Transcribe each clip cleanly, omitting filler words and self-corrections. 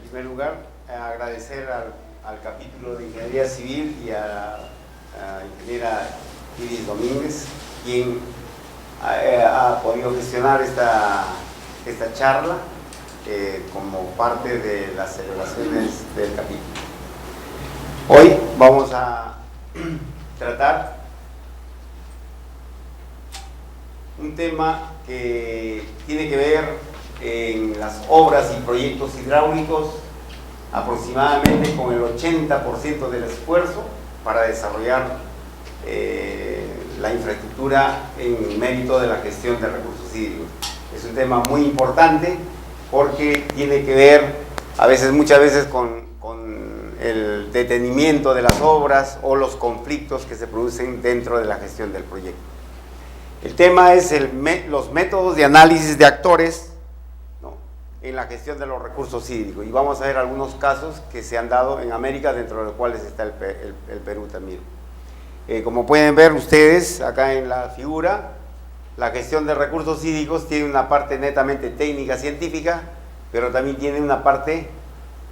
primer lugar, agradecer al capítulo de Ingeniería Civil y a la ingeniera Iris Domínguez, quien ha podido gestionar esta charla como parte de las celebraciones del capítulo. Hoy vamos a tratar un tema que tiene que ver en las obras y proyectos hidráulicos aproximadamente con el 80% del esfuerzo para desarrollar la infraestructura en mérito de la gestión de recursos hídricos. Es un tema muy importante porque tiene que ver muchas veces con el detenimiento de las obras o los conflictos que se producen dentro de la gestión del proyecto. El tema es los métodos de análisis de actores, ¿no?, en la gestión de los recursos hídricos, y vamos a ver algunos casos que se han dado en América, dentro de los cuales está el Perú también. Como pueden ver ustedes acá en la figura, la gestión de recursos hídricos tiene una parte netamente técnica, científica, pero también tiene una parte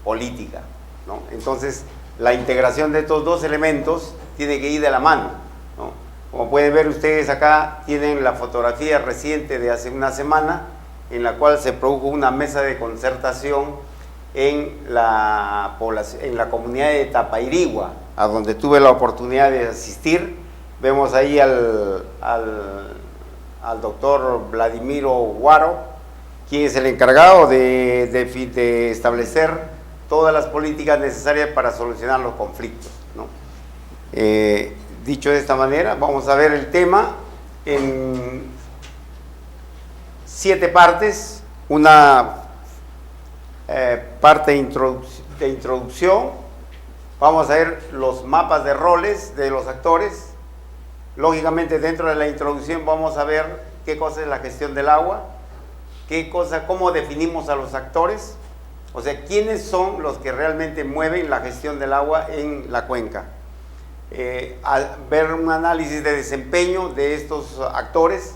política, ¿no? Entonces, la integración de estos dos elementos tiene que ir de la mano, ¿no? Como pueden ver ustedes acá, tienen la fotografía reciente de hace una semana, en la cual se produjo una mesa de concertación en la comunidad de Tapairigua, a donde tuve la oportunidad de asistir. Vemos ahí al doctor Vladimiro Guaro, quien es el encargado de establecer todas las políticas necesarias para solucionar los conflictos, ¿no? Dicho de esta manera, vamos a ver el tema en 7 partes. Una parte de introducción. Vamos a ver los mapas de roles de los actores. Lógicamente, dentro de la introducción vamos a ver qué cosa es la gestión del agua, cómo definimos a los actores, o sea, quiénes son los que realmente mueven la gestión del agua en la cuenca. Ver un análisis de desempeño de estos actores,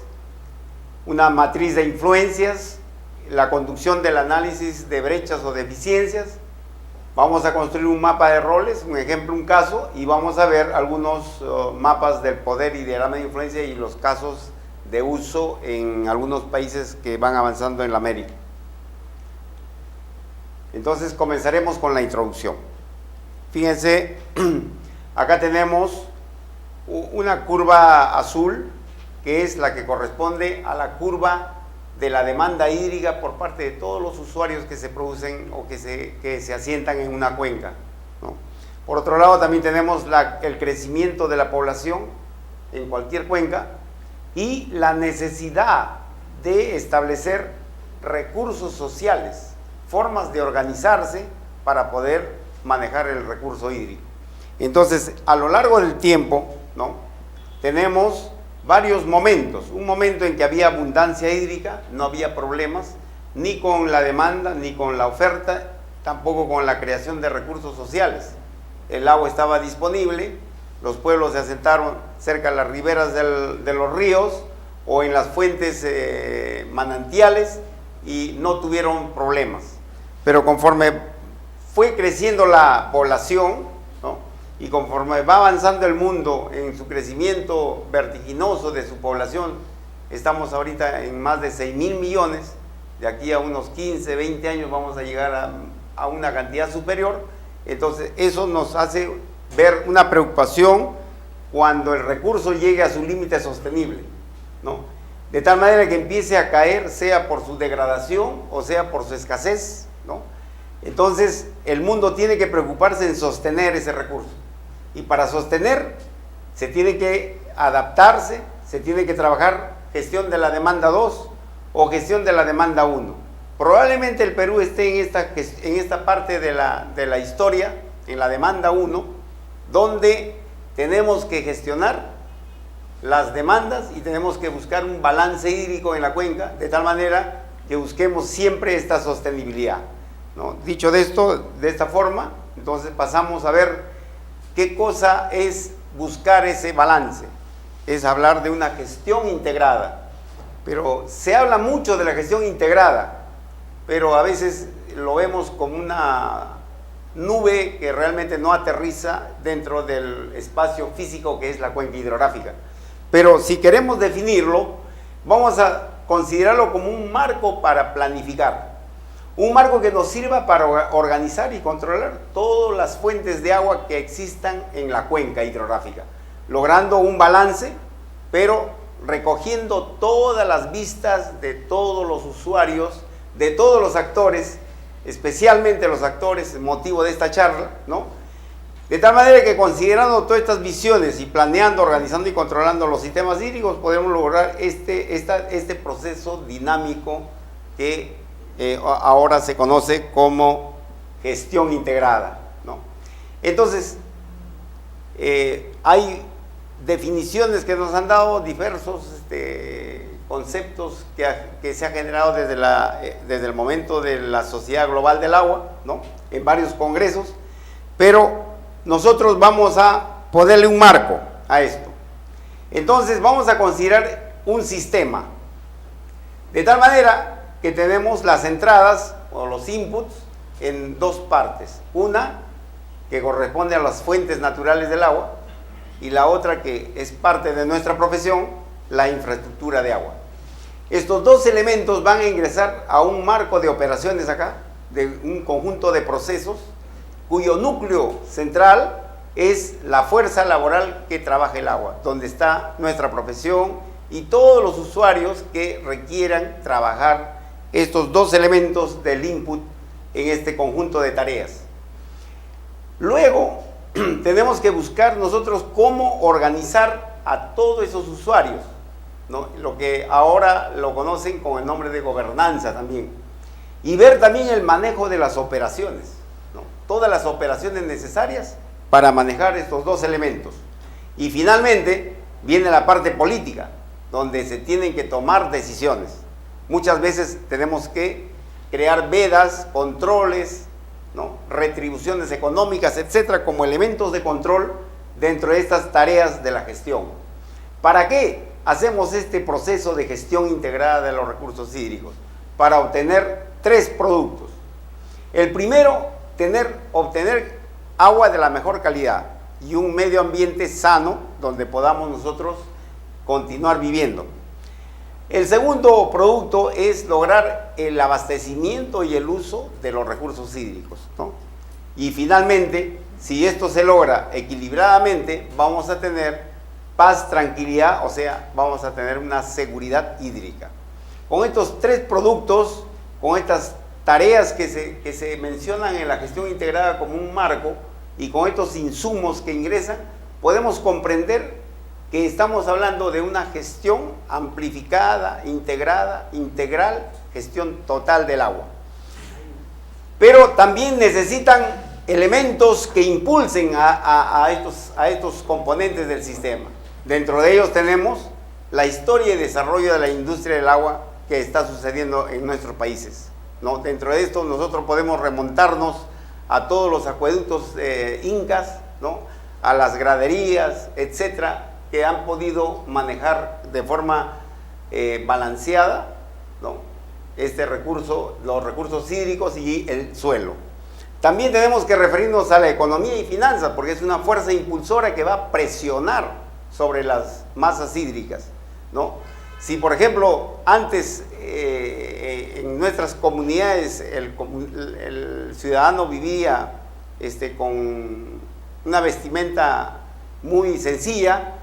una matriz de influencias, la conducción del análisis de brechas o deficiencias. Vamos a construir un mapa de roles, un ejemplo, un caso, y vamos a ver algunos mapas del poder y diagrama de influencia y los casos de uso en algunos países que van avanzando en la América. Entonces comenzaremos con la introducción. Fíjense, acá tenemos una curva azul, que es la que corresponde a la curva de la demanda hídrica por parte de todos los usuarios que se producen o que se asientan en una cuenca, ¿no? Por otro lado, también tenemos el crecimiento de la población en cualquier cuenca y la necesidad de establecer recursos sociales, formas de organizarse para poder manejar el recurso hídrico. Entonces, a lo largo del tiempo, ¿no?, tenemos varios momentos. Un momento en que había abundancia hídrica, no había problemas ni con la demanda, ni con la oferta, tampoco con la creación de recursos sociales. El agua estaba disponible, los pueblos se asentaron cerca de las riberas de los ríos o en las fuentes manantiales y no tuvieron problemas. Pero conforme fue creciendo la población, ¿no?, y conforme va avanzando el mundo en su crecimiento vertiginoso de su población, estamos ahorita en más de 6.000 millones, de aquí a unos 15, 20 años vamos a llegar a una cantidad superior. Entonces eso nos hace ver una preocupación cuando el recurso llegue a su límite sostenible, ¿no?, de tal manera que empiece a caer, sea por su degradación o sea por su escasez, ¿no? Entonces el mundo tiene que preocuparse en sostener ese recurso. Y para sostener, se tiene que adaptarse, se tiene que trabajar gestión de la demanda 2 o gestión de la demanda 1. Probablemente el Perú esté en esta parte de la historia, en la demanda 1, donde tenemos que gestionar las demandas y tenemos que buscar un balance hídrico en la cuenca, de tal manera que busquemos siempre esta sostenibilidad, ¿no? Dicho de esto, de esta forma, entonces pasamos a ver ¿qué cosa es buscar ese balance? Es hablar de una gestión integrada. Pero se habla mucho de la gestión integrada, pero a veces lo vemos como una nube que realmente no aterriza dentro del espacio físico que es la cuenca hidrográfica. Pero si queremos definirlo, vamos a considerarlo como un marco para planificar. Un marco que nos sirva para organizar y controlar todas las fuentes de agua que existan en la cuenca hidrográfica, logrando un balance, pero recogiendo todas las vistas de todos los usuarios, de todos los actores, especialmente los actores, motivo de esta charla, ¿no? De tal manera que considerando todas estas visiones y planeando, organizando y controlando los sistemas hídricos, podemos lograr este proceso dinámico que ahora se conoce como gestión integrada, ¿no? Entonces, hay definiciones que nos han dado diversos conceptos que se ha generado desde el momento de la Sociedad Global del Agua, ¿no? En varios congresos, pero nosotros vamos a ponerle un marco a esto. Entonces vamos a considerar un sistema, de tal manera que tenemos las entradas o los inputs en dos partes. Una que corresponde a las fuentes naturales del agua y la otra que es parte de nuestra profesión, la infraestructura de agua. Estos dos elementos van a ingresar a un marco de operaciones acá, de un conjunto de procesos cuyo núcleo central es la fuerza laboral que trabaja el agua, donde está nuestra profesión y todos los usuarios que requieran trabajar estos dos elementos del input en este conjunto de tareas. Luego, tenemos que buscar nosotros cómo organizar a todos esos usuarios, ¿no? Lo que ahora lo conocen con el nombre de gobernanza también. Y ver también el manejo de las operaciones, ¿no? Todas las operaciones necesarias para manejar estos dos elementos. Y finalmente viene la parte política, donde se tienen que tomar decisiones. Muchas veces tenemos que crear vedas, controles, ¿no? Retribuciones económicas, etcétera, como elementos de control dentro de estas tareas de la gestión. ¿Para qué hacemos este proceso de gestión integrada de los recursos hídricos? Para obtener tres productos. El primero, obtener agua de la mejor calidad y un medio ambiente sano donde podamos nosotros continuar viviendo. El segundo producto es lograr el abastecimiento y el uso de los recursos hídricos, ¿no? Y finalmente, si esto se logra equilibradamente, vamos a tener paz, tranquilidad, o sea, vamos a tener una seguridad hídrica. Con estos tres productos, con estas tareas que se mencionan en la gestión integrada como un marco y con estos insumos que ingresan, podemos comprender que estamos hablando de una gestión amplificada, integrada, integral, gestión total del agua. Pero también necesitan elementos que impulsen a estos componentes del sistema. Dentro de ellos tenemos la historia y desarrollo de la industria del agua que está sucediendo en nuestros países, ¿no? Dentro de esto nosotros podemos remontarnos a todos los acueductos incas, ¿no? A las graderías, etcétera, que han podido manejar de forma balanceada, ¿no? Este recurso, los recursos hídricos y el suelo. También tenemos que referirnos a la economía y finanzas, porque es una fuerza impulsora que va a presionar sobre las masas hídricas, ¿no? Si, por ejemplo, antes en nuestras comunidades el ciudadano vivía con una vestimenta muy sencilla,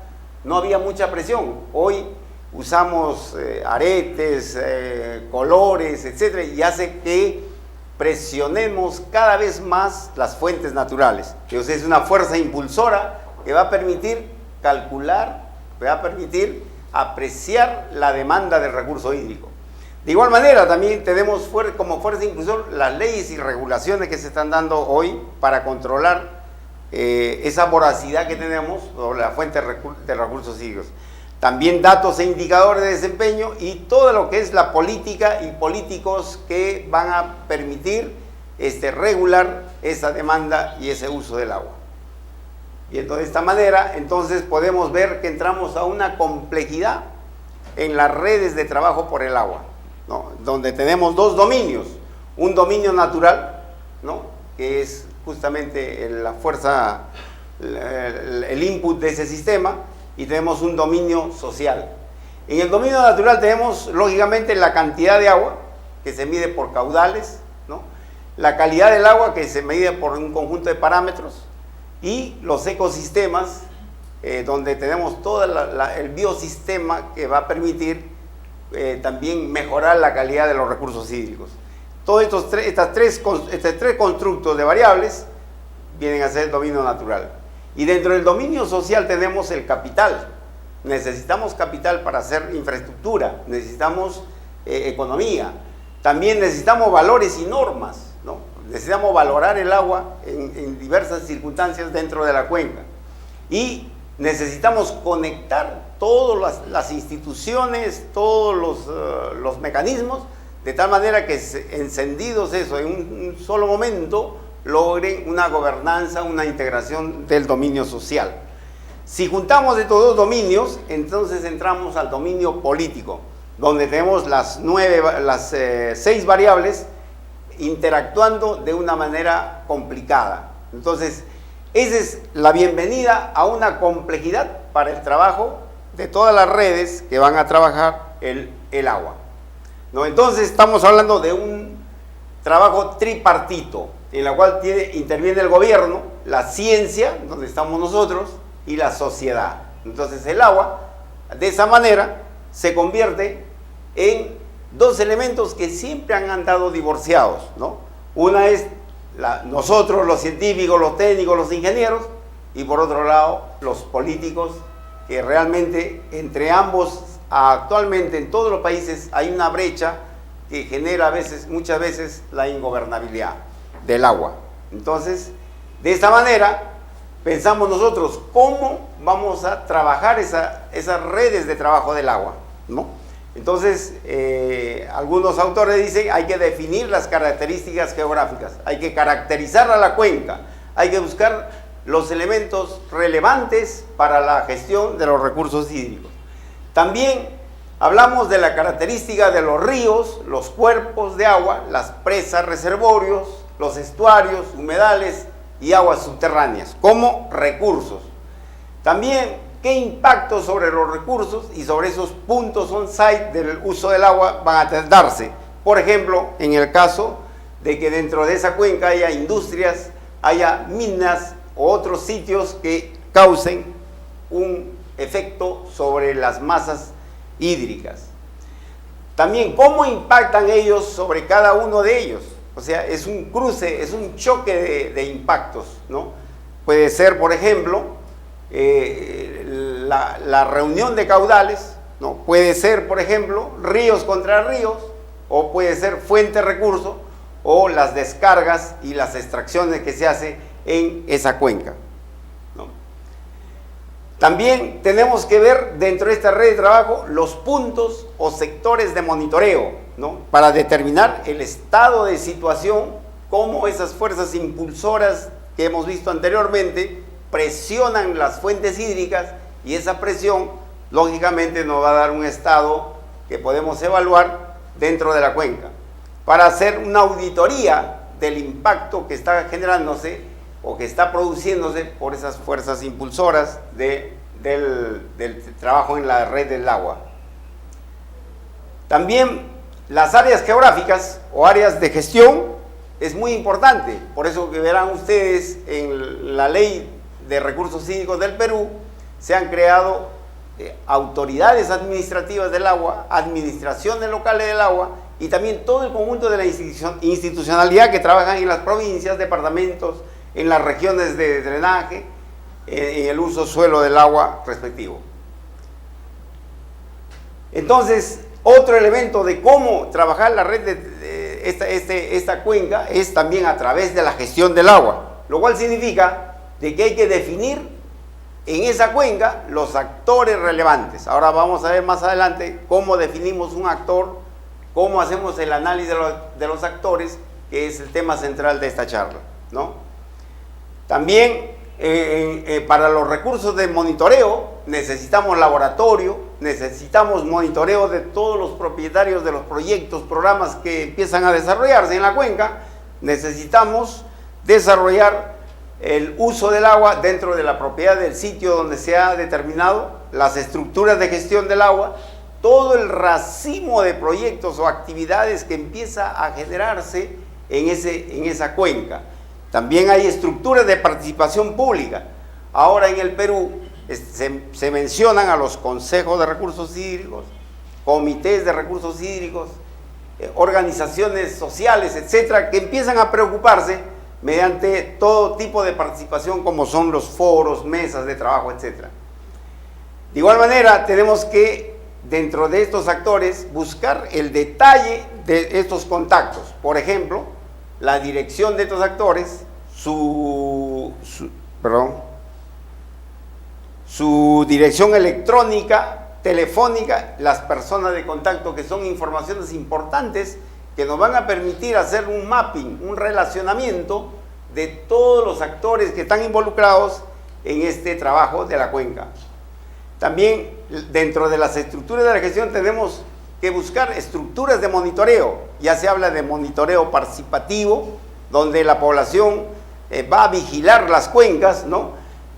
no había mucha presión. Hoy usamos aretes, colores, etcétera, y hace que presionemos cada vez más las fuentes naturales. Entonces es una fuerza impulsora que va a permitir calcular, va a permitir apreciar la demanda del recurso hídrico. De igual manera, también tenemos como fuerza impulsora las leyes y regulaciones que se están dando hoy para controlar esa voracidad que tenemos sobre la fuente de recursos hídricos. También datos e indicadores de desempeño y todo lo que es la política y políticos que van a permitir regular esa demanda y ese uso del agua. Y de esta manera, entonces podemos ver que entramos a una complejidad en las redes de trabajo por el agua, ¿no? Donde tenemos dos dominios. un dominio natural, ¿no?, que es justamente la fuerza, el input de ese sistema, y tenemos un dominio social. En el dominio natural tenemos, lógicamente, la cantidad de agua, que se mide por caudales, ¿no?, la calidad del agua, que se mide por un conjunto de parámetros, y los ecosistemas, donde tenemos todo el biosistema que va a permitir también mejorar la calidad de los recursos hídricos. Todos estos tres constructos de variables vienen a ser el dominio natural. Y dentro del dominio social tenemos el capital. Necesitamos capital para hacer infraestructura, necesitamos economía, también necesitamos valores y normas, ¿no? Necesitamos valorar el agua en diversas circunstancias dentro de la cuenca. Y necesitamos conectar todas las instituciones, todos los mecanismos, de tal manera que encendidos eso en un solo momento logren una gobernanza, una integración del dominio social. Si juntamos estos dos dominios, entonces entramos al dominio político, donde tenemos las 6 variables interactuando de una manera complicada. Entonces, esa es la bienvenida a una complejidad para el trabajo de todas las redes que van a trabajar el agua, ¿no? Entonces, estamos hablando de un trabajo tripartito, en la cual interviene el gobierno, la ciencia, donde estamos nosotros, y la sociedad. Entonces, el agua, de esa manera, se convierte en dos elementos que siempre han andado divorciados, ¿no? Una es nosotros, los científicos, los técnicos, los ingenieros, y por otro lado, los políticos, que realmente entre ambos, actualmente en todos los países hay una brecha que genera muchas veces la ingobernabilidad del agua. Entonces, de esta manera, pensamos nosotros cómo vamos a trabajar esas redes de trabajo del agua, ¿no? Entonces, algunos autores dicen hay que definir las características geográficas, hay que caracterizar a la cuenca, hay que buscar los elementos relevantes para la gestión de los recursos hídricos. También hablamos de la característica de los ríos, los cuerpos de agua, las presas, reservorios, los estuarios, humedales y aguas subterráneas como recursos. También qué impacto sobre los recursos y sobre esos puntos on-site del uso del agua van a darse. Por ejemplo, en el caso de que dentro de esa cuenca haya industrias, haya minas o otros sitios que causen un efecto sobre las masas hídricas. También cómo impactan ellos sobre cada uno de ellos. O sea, es un cruce, es un choque de impactos, ¿no? Puede ser, por ejemplo, la reunión de caudales, ¿no? Puede ser, por ejemplo, ríos contra ríos, o puede ser fuente recurso, o las descargas y las extracciones que se hace en esa cuenca, ¿no? También tenemos que ver dentro de esta red de trabajo los puntos o sectores de monitoreo, ¿no? Para determinar el estado de situación, cómo esas fuerzas impulsoras que hemos visto anteriormente presionan las fuentes hídricas, y esa presión lógicamente nos va a dar un estado que podemos evaluar dentro de la cuenca para hacer una auditoría del impacto que está generándose o que está produciéndose por esas fuerzas impulsoras del trabajo en la red del agua. También las áreas geográficas o áreas de gestión es muy importante, por eso que verán ustedes en la ley de recursos hídricos del Perú se han creado autoridades administrativas del agua, administraciones locales del agua, y también todo el conjunto de la institucionalidad que trabajan en las provincias, departamentos, en las regiones de drenaje, en el uso suelo del agua respectivo. Entonces, otro elemento de cómo trabajar la red de esta cuenca es también a través de la gestión del agua, lo cual significa de que hay que definir en esa cuenca los actores relevantes. Ahora vamos a ver más adelante cómo definimos un actor, cómo hacemos el análisis de los actores, que es el tema central de esta charla, ¿no? También para los recursos de monitoreo necesitamos laboratorio, necesitamos monitoreo de todos los propietarios de los proyectos, programas que empiezan a desarrollarse en la cuenca. Necesitamos desarrollar el uso del agua dentro de la propiedad del sitio donde se ha determinado, las estructuras de gestión del agua, todo el racimo de proyectos o actividades que empieza a generarse en esa cuenca. También hay estructuras de participación pública. Ahora en el Perú se mencionan a los consejos de recursos hídricos, comités de recursos hídricos, organizaciones sociales, etcétera, que empiezan a preocuparse mediante todo tipo de participación, como son los foros, mesas de trabajo, etcétera. De igual manera, tenemos que, dentro de estos actores, buscar el detalle de estos contactos. Por ejemplo, la dirección de estos actores, su dirección electrónica, telefónica, las personas de contacto, que son informaciones importantes que nos van a permitir hacer un mapping, un relacionamiento de todos los actores que están involucrados en este trabajo de la cuenca. También dentro de las estructuras de la gestión tenemos que buscar estructuras de monitoreo. Ya se habla de monitoreo participativo, donde la población va a vigilar las cuencas, ¿no?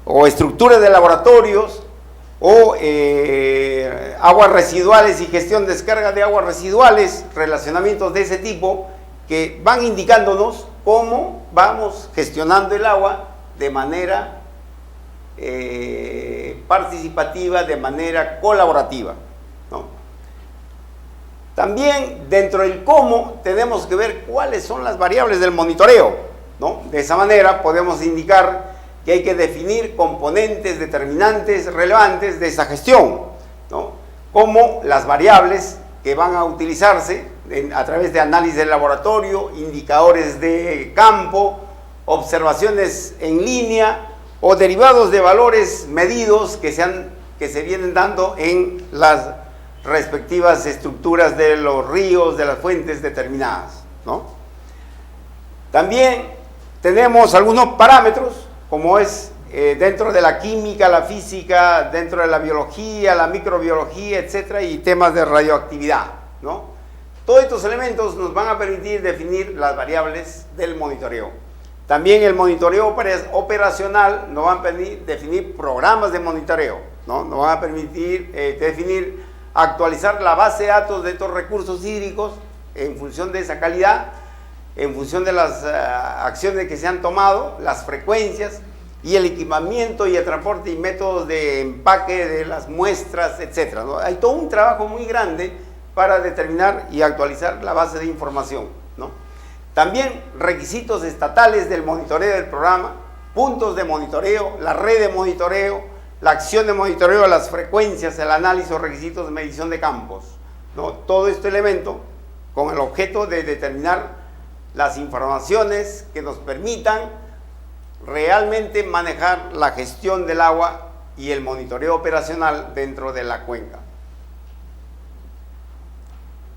O estructuras de laboratorios, o aguas residuales y gestión de descarga de aguas residuales, relacionamientos de ese tipo que van indicándonos cómo vamos gestionando el agua de manera participativa, de manera colaborativa, ¿no? También dentro del cómo tenemos que ver cuáles son las variables del monitoreo, ¿no? De esa manera podemos indicar que hay que definir componentes determinantes relevantes de esa gestión, ¿no? Como las variables que van a utilizarse a través de análisis de laboratorio, indicadores de campo, observaciones en línea o derivados de valores medidos que se vienen dando en las respectivas estructuras de los ríos, de las fuentes determinadas, ¿no? También tenemos algunos parámetros, como es dentro de la química, la física, dentro de la biología, la microbiología, etcétera, y temas de radioactividad, ¿no? Todos estos elementos nos van a permitir definir las variables del monitoreo. También el monitoreo operacional nos va a permitir definir programas de monitoreo, ¿no? Nos van a permitir definir, actualizar la base de datos de estos recursos hídricos en función de esa calidad, en función de las acciones que se han tomado, las frecuencias y el equipamiento y el transporte y métodos de empaque de las muestras, etcétera, ¿no? Hay todo un trabajo muy grande para determinar y actualizar la base de información, ¿no? También requisitos estatales del monitoreo del programa, puntos de monitoreo, la red de monitoreo, la acción de monitoreo, las frecuencias, el análisis o requisitos de medición de campos, ¿no? Todo este elemento con el objeto de determinar las informaciones que nos permitan realmente manejar la gestión del agua y el monitoreo operacional dentro de la cuenca.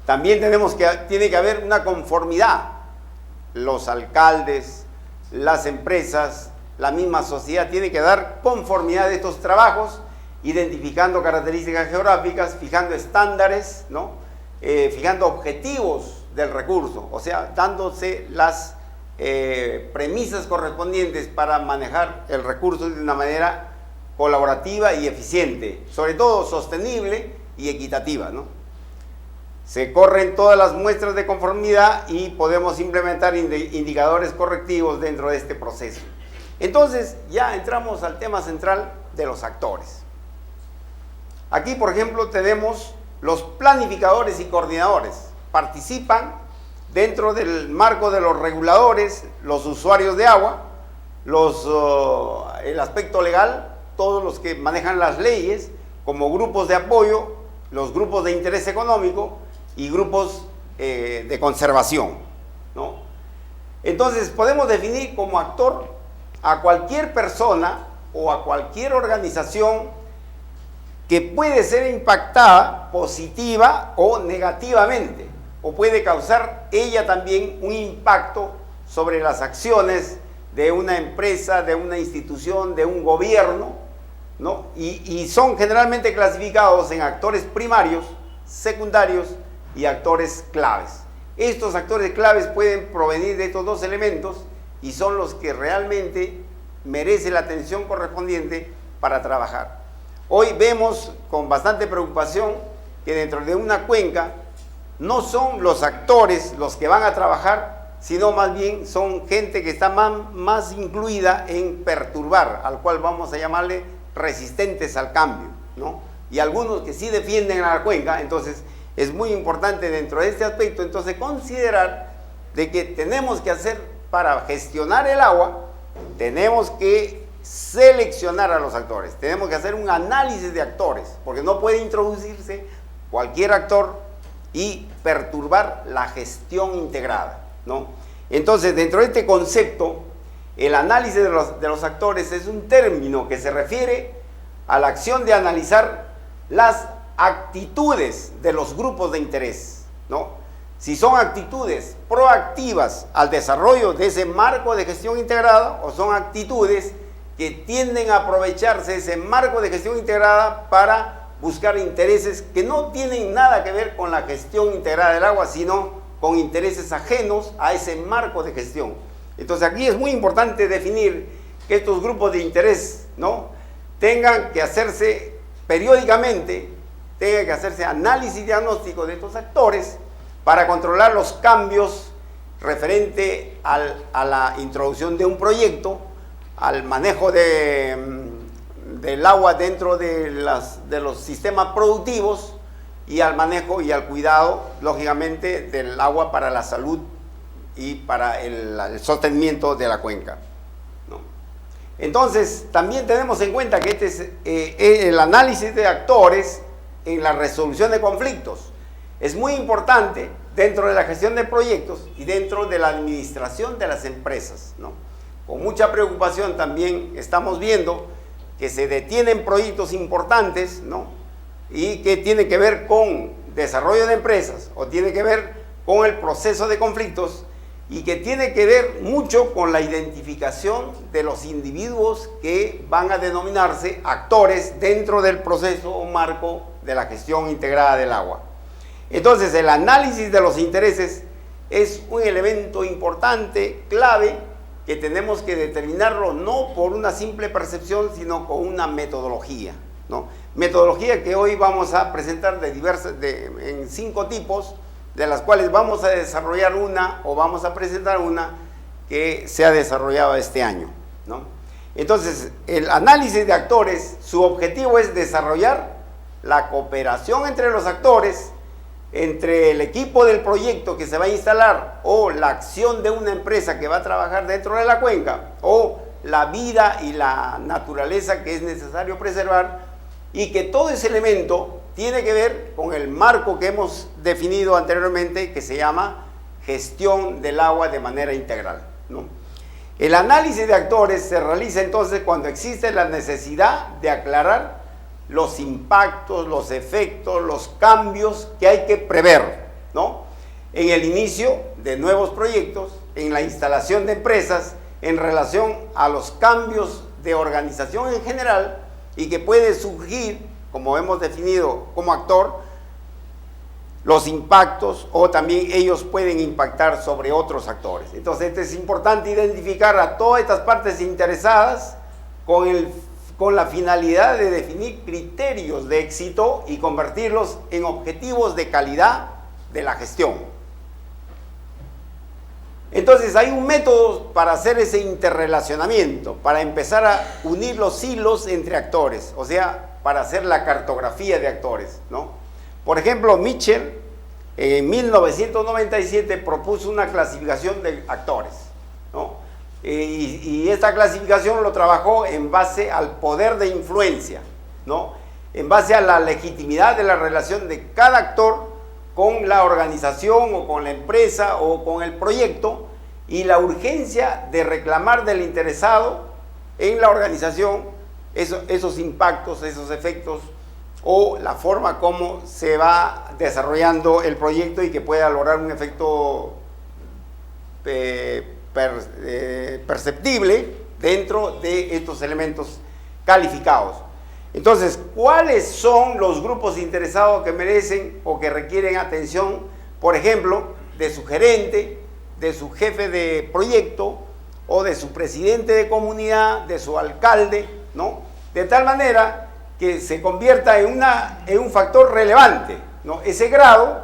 También tiene que haber una conformidad. Los alcaldes, las empresas, la misma sociedad tiene que dar conformidad de estos trabajos, identificando características geográficas, fijando estándares, ¿no? Fijando objetivos del recurso, o sea, dándose las premisas correspondientes para manejar el recurso de una manera colaborativa y eficiente, sobre todo sostenible y equitativa, ¿no? Se corren todas las muestras de conformidad y podemos implementar indicadores correctivos dentro de este proceso. Entonces, ya entramos al tema central de los actores. Aquí, por ejemplo, tenemos los planificadores y coordinadores. Participan dentro del marco de los reguladores, los usuarios de agua, el aspecto legal, todos los que manejan las leyes, como grupos de apoyo, los grupos de interés económico y grupos de conservación, ¿no? Entonces podemos definir como actor a cualquier persona o a cualquier organización que puede ser impactada positiva o negativamente, o puede causar ella también un impacto sobre las acciones de una empresa, de una institución, de un gobierno, ¿no? Y son generalmente clasificados en actores primarios, secundarios y actores claves. Estos actores claves pueden provenir de estos dos elementos y son los que realmente merecen la atención correspondiente para trabajar. Hoy vemos con bastante preocupación que dentro de una cuenca no son los actores los que van a trabajar, sino más bien son gente que está más incluida en perturbar, al cual vamos a llamarle resistentes al cambio, ¿no? Y algunos que sí defienden a la cuenca. Entonces es muy importante dentro de este aspecto entonces considerar de que tenemos que hacer, para gestionar el agua, tenemos que seleccionar a los actores, tenemos que hacer un análisis de actores, porque no puede introducirse cualquier actor y perturbar la gestión integrada, ¿no? Entonces, dentro de este concepto, el análisis de los actores es un término que se refiere a la acción de analizar las actitudes de los grupos de interés, ¿no? Si son actitudes proactivas al desarrollo de ese marco de gestión integrada, o son actitudes que tienden a aprovecharse de ese marco de gestión integrada para buscar intereses que no tienen nada que ver con la gestión integrada del agua, sino con intereses ajenos a ese marco de gestión. Entonces aquí es muy importante definir que estos grupos de interés, ¿no?, tengan que hacerse periódicamente, tenga que hacerse análisis diagnóstico de estos actores para controlar los cambios referente a la introducción de un proyecto, al manejo del agua dentro de los sistemas productivos, y al manejo y al cuidado, lógicamente, del agua para la salud y para el sostenimiento de la cuenca, ¿no? Entonces, también tenemos en cuenta que este es el análisis de actores en la resolución de conflictos. Es muy importante dentro de la gestión de proyectos y dentro de la administración de las empresas, ¿no? Con mucha preocupación también estamos viendo que se detienen proyectos importantes, ¿no?, y que tiene que ver con desarrollo de empresas, o tiene que ver con el proceso de conflictos, y que tiene que ver mucho con la identificación de los individuos que van a denominarse actores dentro del proceso o marco de la gestión integrada del agua. Entonces, el análisis de los intereses es un elemento importante, clave, que tenemos que determinarlo no por una simple percepción, sino con una metodología, ¿no? Metodología que hoy vamos a presentar en 5 tipos, de las cuales vamos a desarrollar una, o vamos a presentar una que se ha desarrollado este año, ¿no? Entonces, el análisis de actores, su objetivo es desarrollar la cooperación entre los actores, entre el equipo del proyecto que se va a instalar, o la acción de una empresa que va a trabajar dentro de la cuenca, o la vida y la naturaleza que es necesario preservar, y que todo ese elemento tiene que ver con el marco que hemos definido anteriormente, que se llama gestión del agua de manera integral, ¿no? El análisis de actores se realiza entonces cuando existe la necesidad de aclarar los impactos, los efectos, los cambios que hay que prever, ¿no?, en el inicio de nuevos proyectos, en la instalación de empresas, en relación a los cambios de organización en general, y que puede surgir, como hemos definido como actor, los impactos, o también ellos pueden impactar sobre otros actores. Entonces, es importante identificar a todas estas partes interesadas con la finalidad de definir criterios de éxito y convertirlos en objetivos de calidad de la gestión. Entonces, hay un método para hacer ese interrelacionamiento, para empezar a unir los hilos entre actores, o sea, para hacer la cartografía de actores, ¿no? Por ejemplo, Mitchell en 1997 propuso una clasificación de actores, ¿no? Y esta clasificación lo trabajó en base al poder de influencia, ¿no?, en base a la legitimidad de la relación de cada actor con la organización, o con la empresa, o con el proyecto, y la urgencia de reclamar del interesado en la organización esos impactos, esos efectos, o la forma como se va desarrollando el proyecto, y que pueda lograr un efecto perceptible dentro de estos elementos calificados. Entonces, ¿cuáles son los grupos interesados que merecen o que requieren atención? Por ejemplo, de su gerente, de su jefe de proyecto o de su presidente de comunidad, de su alcalde, ¿no? De tal manera que se convierta en un factor relevante, ¿no? Ese grado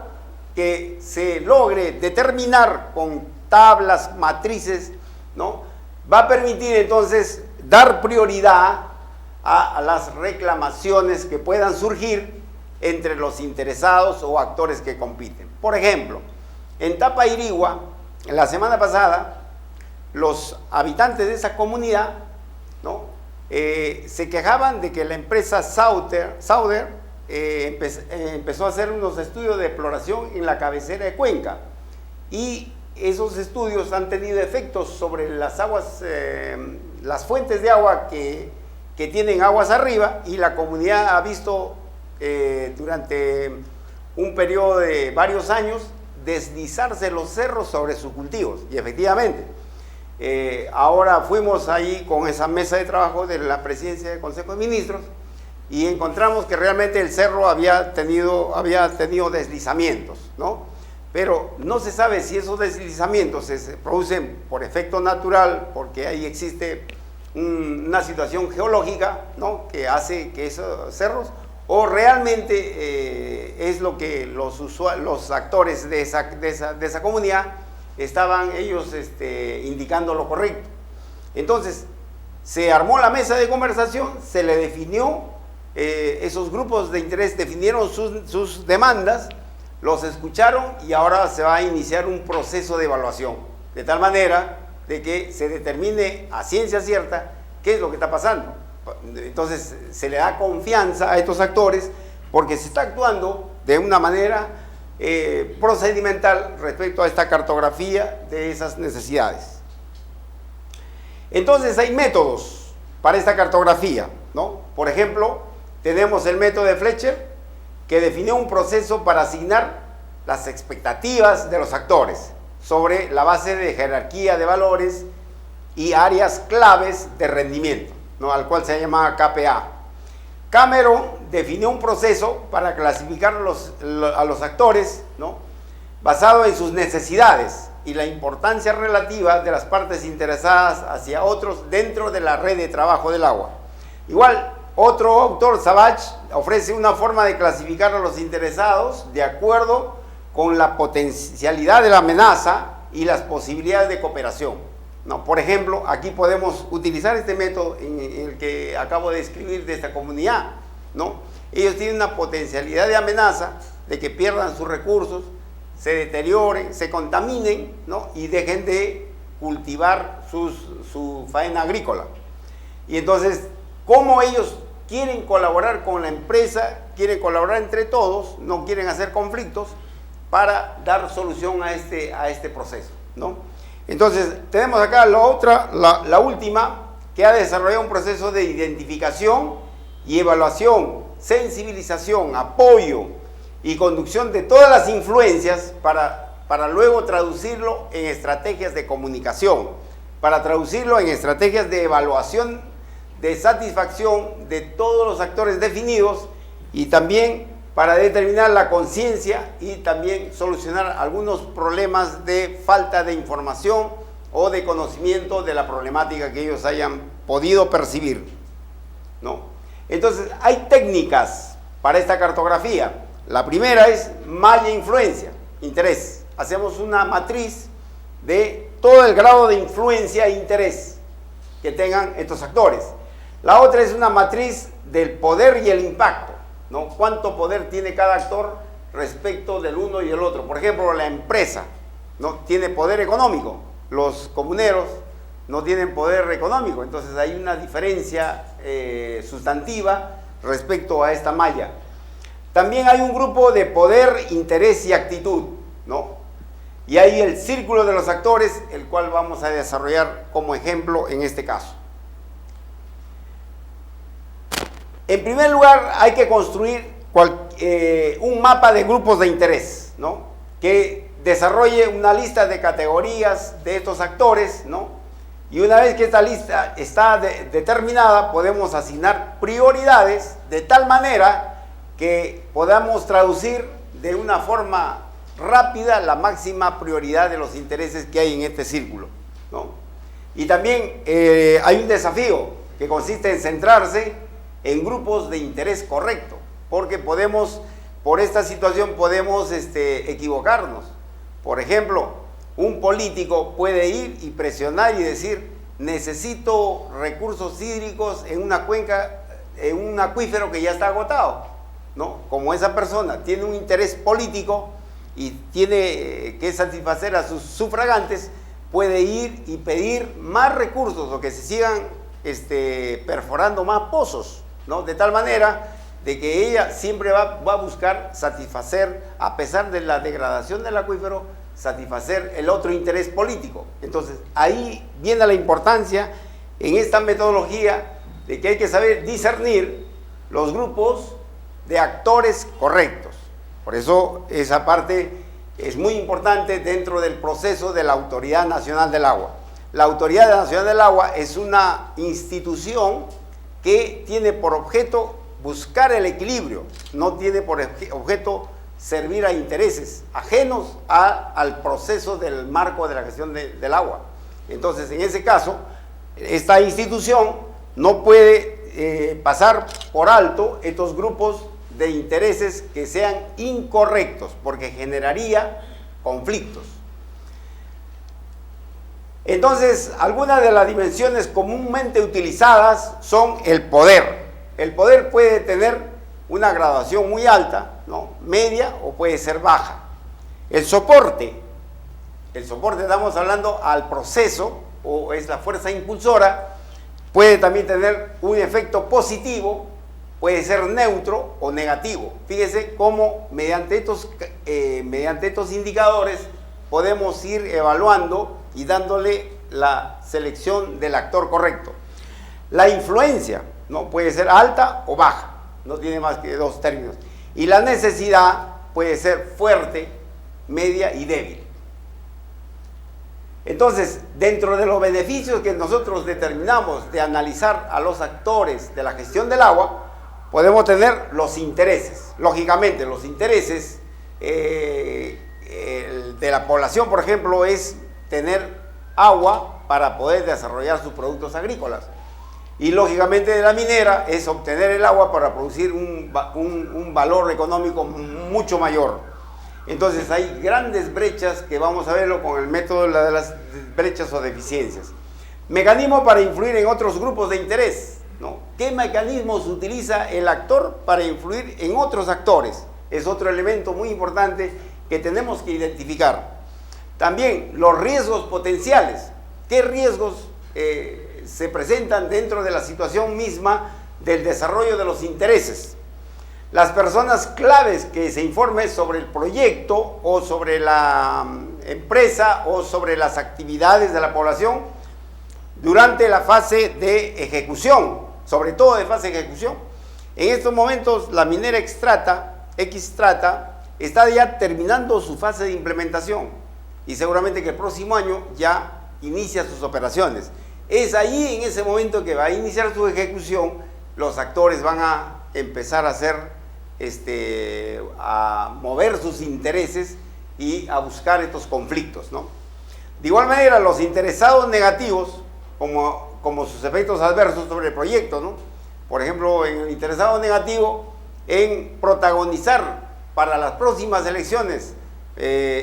que se logre determinar con tablas, matrices, ¿no? Va a permitir entonces dar prioridad a las reclamaciones que puedan surgir entre los interesados o actores que compiten. Por ejemplo, en Tapairihua, la semana pasada, los habitantes de esa comunidad, ¿no? Se quejaban de que la empresa Sauder empezó a hacer unos estudios de exploración en la cabecera de Cuenca, y esos estudios han tenido efectos sobre las aguas, las fuentes de agua que tienen aguas arriba, y la comunidad ha visto durante un periodo de varios años deslizarse los cerros sobre sus cultivos. Y efectivamente, ahora fuimos ahí con esa mesa de trabajo de la presidencia del Consejo de Ministros y encontramos que realmente el cerro había tenido deslizamientos, ¿no? Pero no se sabe si esos deslizamientos se producen por efecto natural, porque ahí existe una situación geológica, ¿no?, que hace que esos cerros, o realmente es lo que los actores de esa comunidad estaban ellos indicando lo correcto. Entonces, se armó la mesa de conversación, se le definió, esos grupos de interés definieron sus demandas, los escucharon, y ahora se va a iniciar un proceso de evaluación, de tal manera de que se determine a ciencia cierta qué es lo que está pasando. Entonces se le da confianza a estos actores porque se está actuando de una manera procedimental respecto a esta cartografía de esas necesidades. Entonces hay métodos para esta cartografía, ¿no? Por ejemplo, tenemos el método de Fletcher, que definió un proceso para asignar las expectativas de los actores sobre la base de jerarquía de valores y áreas claves de rendimiento, ¿no?, al cual se llama KPA. Cameron definió un proceso para clasificar a los actores, ¿no?, basado en sus necesidades y la importancia relativa de las partes interesadas hacia otros dentro de la red de trabajo del agua. Igual, otro autor, Savage, ofrece una forma de clasificar a los interesados de acuerdo con la potencialidad de la amenaza y las posibilidades de cooperación, ¿no? Por ejemplo, aquí podemos utilizar este método en el que acabo de describir de esta comunidad, ¿no? Ellos tienen una potencialidad de amenaza de que pierdan sus recursos, se deterioren, se contaminen, ¿no?, y dejen de cultivar su faena agrícola. Y entonces, ¿cómo ellos quieren colaborar con la empresa, quieren colaborar entre todos, no quieren hacer conflictos para dar solución a este proceso, ¿no? Entonces, tenemos acá la última, que ha desarrollado un proceso de identificación y evaluación, sensibilización, apoyo y conducción de todas las influencias para luego traducirlo en estrategias de comunicación, para traducirlo en estrategias de evaluación, de satisfacción de todos los actores definidos, y también para determinar la conciencia y también solucionar algunos problemas de falta de información o de conocimiento de la problemática que ellos hayan podido percibir, ¿no? Entonces, hay técnicas para esta cartografía. La primera es malla influencia, interés. Hacemos una matriz de todo el grado de influencia e interés que tengan estos actores. La otra es una matriz del poder y el impacto, ¿no? Cuánto poder tiene cada actor respecto del uno y el otro. Por ejemplo, la empresa, ¿no?, tiene poder económico, los comuneros no tienen poder económico, entonces hay una diferencia sustantiva respecto a esta malla. También hay un grupo de poder, interés y actitud, ¿no? Y hay el círculo de los actores, el cual vamos a desarrollar como ejemplo en este caso. En primer lugar, hay que construir un mapa de grupos de interés, ¿no?, que desarrolle una lista de categorías de estos actores, ¿no? Y una vez que esta lista está determinada, podemos asignar prioridades de tal manera que podamos traducir de una forma rápida la máxima prioridad de los intereses que hay en este círculo, ¿no? Y también hay un desafío que consiste en centrarse en grupos de interés correcto, porque por esta situación podemos equivocarnos. Por ejemplo, un político puede ir y presionar y decir: necesito recursos hídricos en una cuenca, en un acuífero que ya está agotado, ¿no? Como esa persona tiene un interés político y tiene que satisfacer a sus sufragantes, puede ir y pedir más recursos o que se sigan perforando más pozos, ¿no? De tal manera de que ella siempre va a buscar satisfacer, a pesar de la degradación del acuífero, satisfacer el otro interés político. Entonces, ahí viene la importancia en esta metodología de que hay que saber discernir los grupos de actores correctos. Por eso esa parte es muy importante dentro del proceso de la Autoridad Nacional del Agua. La Autoridad Nacional del Agua es una institución que tiene por objeto buscar el equilibrio, no tiene por objeto servir a intereses ajenos al proceso del marco de la gestión del agua. Entonces, en ese caso, esta institución no puede pasar por alto estos grupos de intereses que sean incorrectos, porque generaría conflictos. Entonces, algunas de las dimensiones comúnmente utilizadas son el poder. El poder puede tener una graduación muy alta, ¿no?, media, o puede ser baja. El soporte estamos hablando al proceso, o es la fuerza impulsora, puede también tener un efecto positivo, puede ser neutro o negativo. Fíjese cómo mediante estos indicadores podemos ir evaluando y dándole la selección del actor correcto. La influencia, ¿no?, puede ser alta o baja, no tiene más que dos términos. Y la necesidad puede ser fuerte, media y débil. Entonces, dentro de los beneficios que nosotros determinamos de analizar a los actores de la gestión del agua, podemos tener los intereses. Lógicamente, los intereses de la población, por ejemplo, es tener agua para poder desarrollar sus productos agrícolas. Y lógicamente de la minera es obtener el agua para producir un valor económico mucho mayor. Entonces hay grandes brechas que vamos a verlo con el método de las brechas o deficiencias. Mecanismo para influir en otros grupos de interés, ¿no? ¿Qué mecanismos utiliza el actor para influir en otros actores? Es otro elemento muy importante que tenemos que identificar. También los riesgos potenciales. ¿Qué riesgos se presentan dentro de la situación misma del desarrollo de los intereses? Las personas claves que se informe sobre el proyecto o sobre la empresa o sobre las actividades de la población durante la fase de ejecución, sobre todo de fase de ejecución. En estos momentos la minera Xstrata está ya terminando su fase de implementación y seguramente que el próximo año ya inicia sus operaciones. Es ahí, en ese momento que va a iniciar su ejecución, los actores van a empezar a hacer, a mover sus intereses y a buscar estos conflictos, ¿no? De igual manera, los interesados negativos, como sus efectos adversos sobre el proyecto, ¿no? Por ejemplo, en el interesado negativo en protagonizar para las próximas elecciones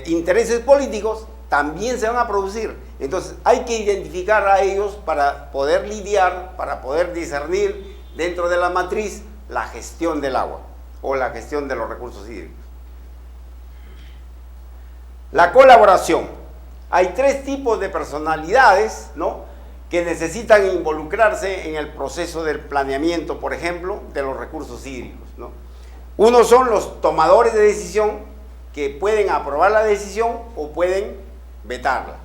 intereses políticos, también se van a producir. Entonces hay que identificar a ellos para poder lidiar, para poder discernir dentro de la matriz la gestión del agua o la gestión de los recursos hídricos. La colaboración. Hay tres tipos de personalidades, ¿no?, que necesitan involucrarse en el proceso del planeamiento, por ejemplo, de los recursos hídricos, ¿no? Uno son los tomadores de decisión, que pueden aprobar la decisión o pueden vetarla.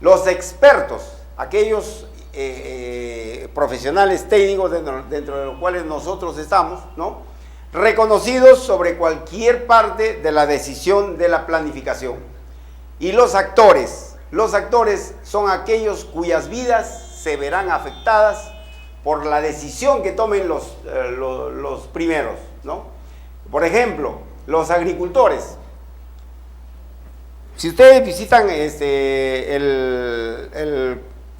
Los expertos, aquellos profesionales técnicos dentro de los cuales nosotros estamos, ¿no?, reconocidos sobre cualquier parte de la decisión de la planificación. Y los actores son aquellos cuyas vidas se verán afectadas por la decisión que tomen los primeros, ¿no? Por ejemplo, los agricultores. Si ustedes visitan el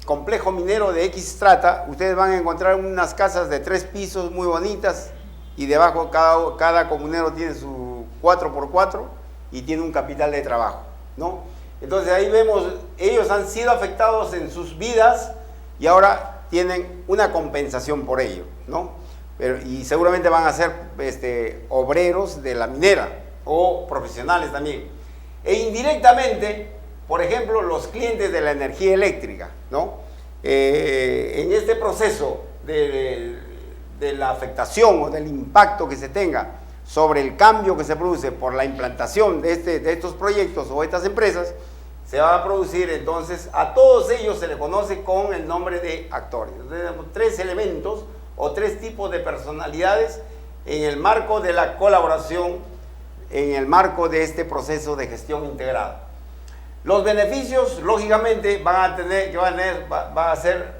complejo minero de Xstrata, ustedes van a encontrar unas casas de 3 pisos muy bonitas y debajo cada comunero tiene su 4x4 y tiene un capital de trabajo, ¿no? Entonces ahí vemos, ellos han sido afectados en sus vidas y ahora tienen una compensación por ello, ¿no? Y seguramente van a ser obreros de la minera o profesionales también. E indirectamente, por ejemplo, los clientes de la energía eléctrica, ¿no? En este proceso de la afectación o del impacto que se tenga sobre el cambio que se produce por la implantación de estos proyectos o estas empresas, se va a producir, entonces a todos ellos se les conoce con el nombre de actores. Entonces, tenemos 3 elementos o 3 tipos de personalidades en el marco de la colaboración, en el marco de este proceso de gestión integrada. Los beneficios, lógicamente, van a ser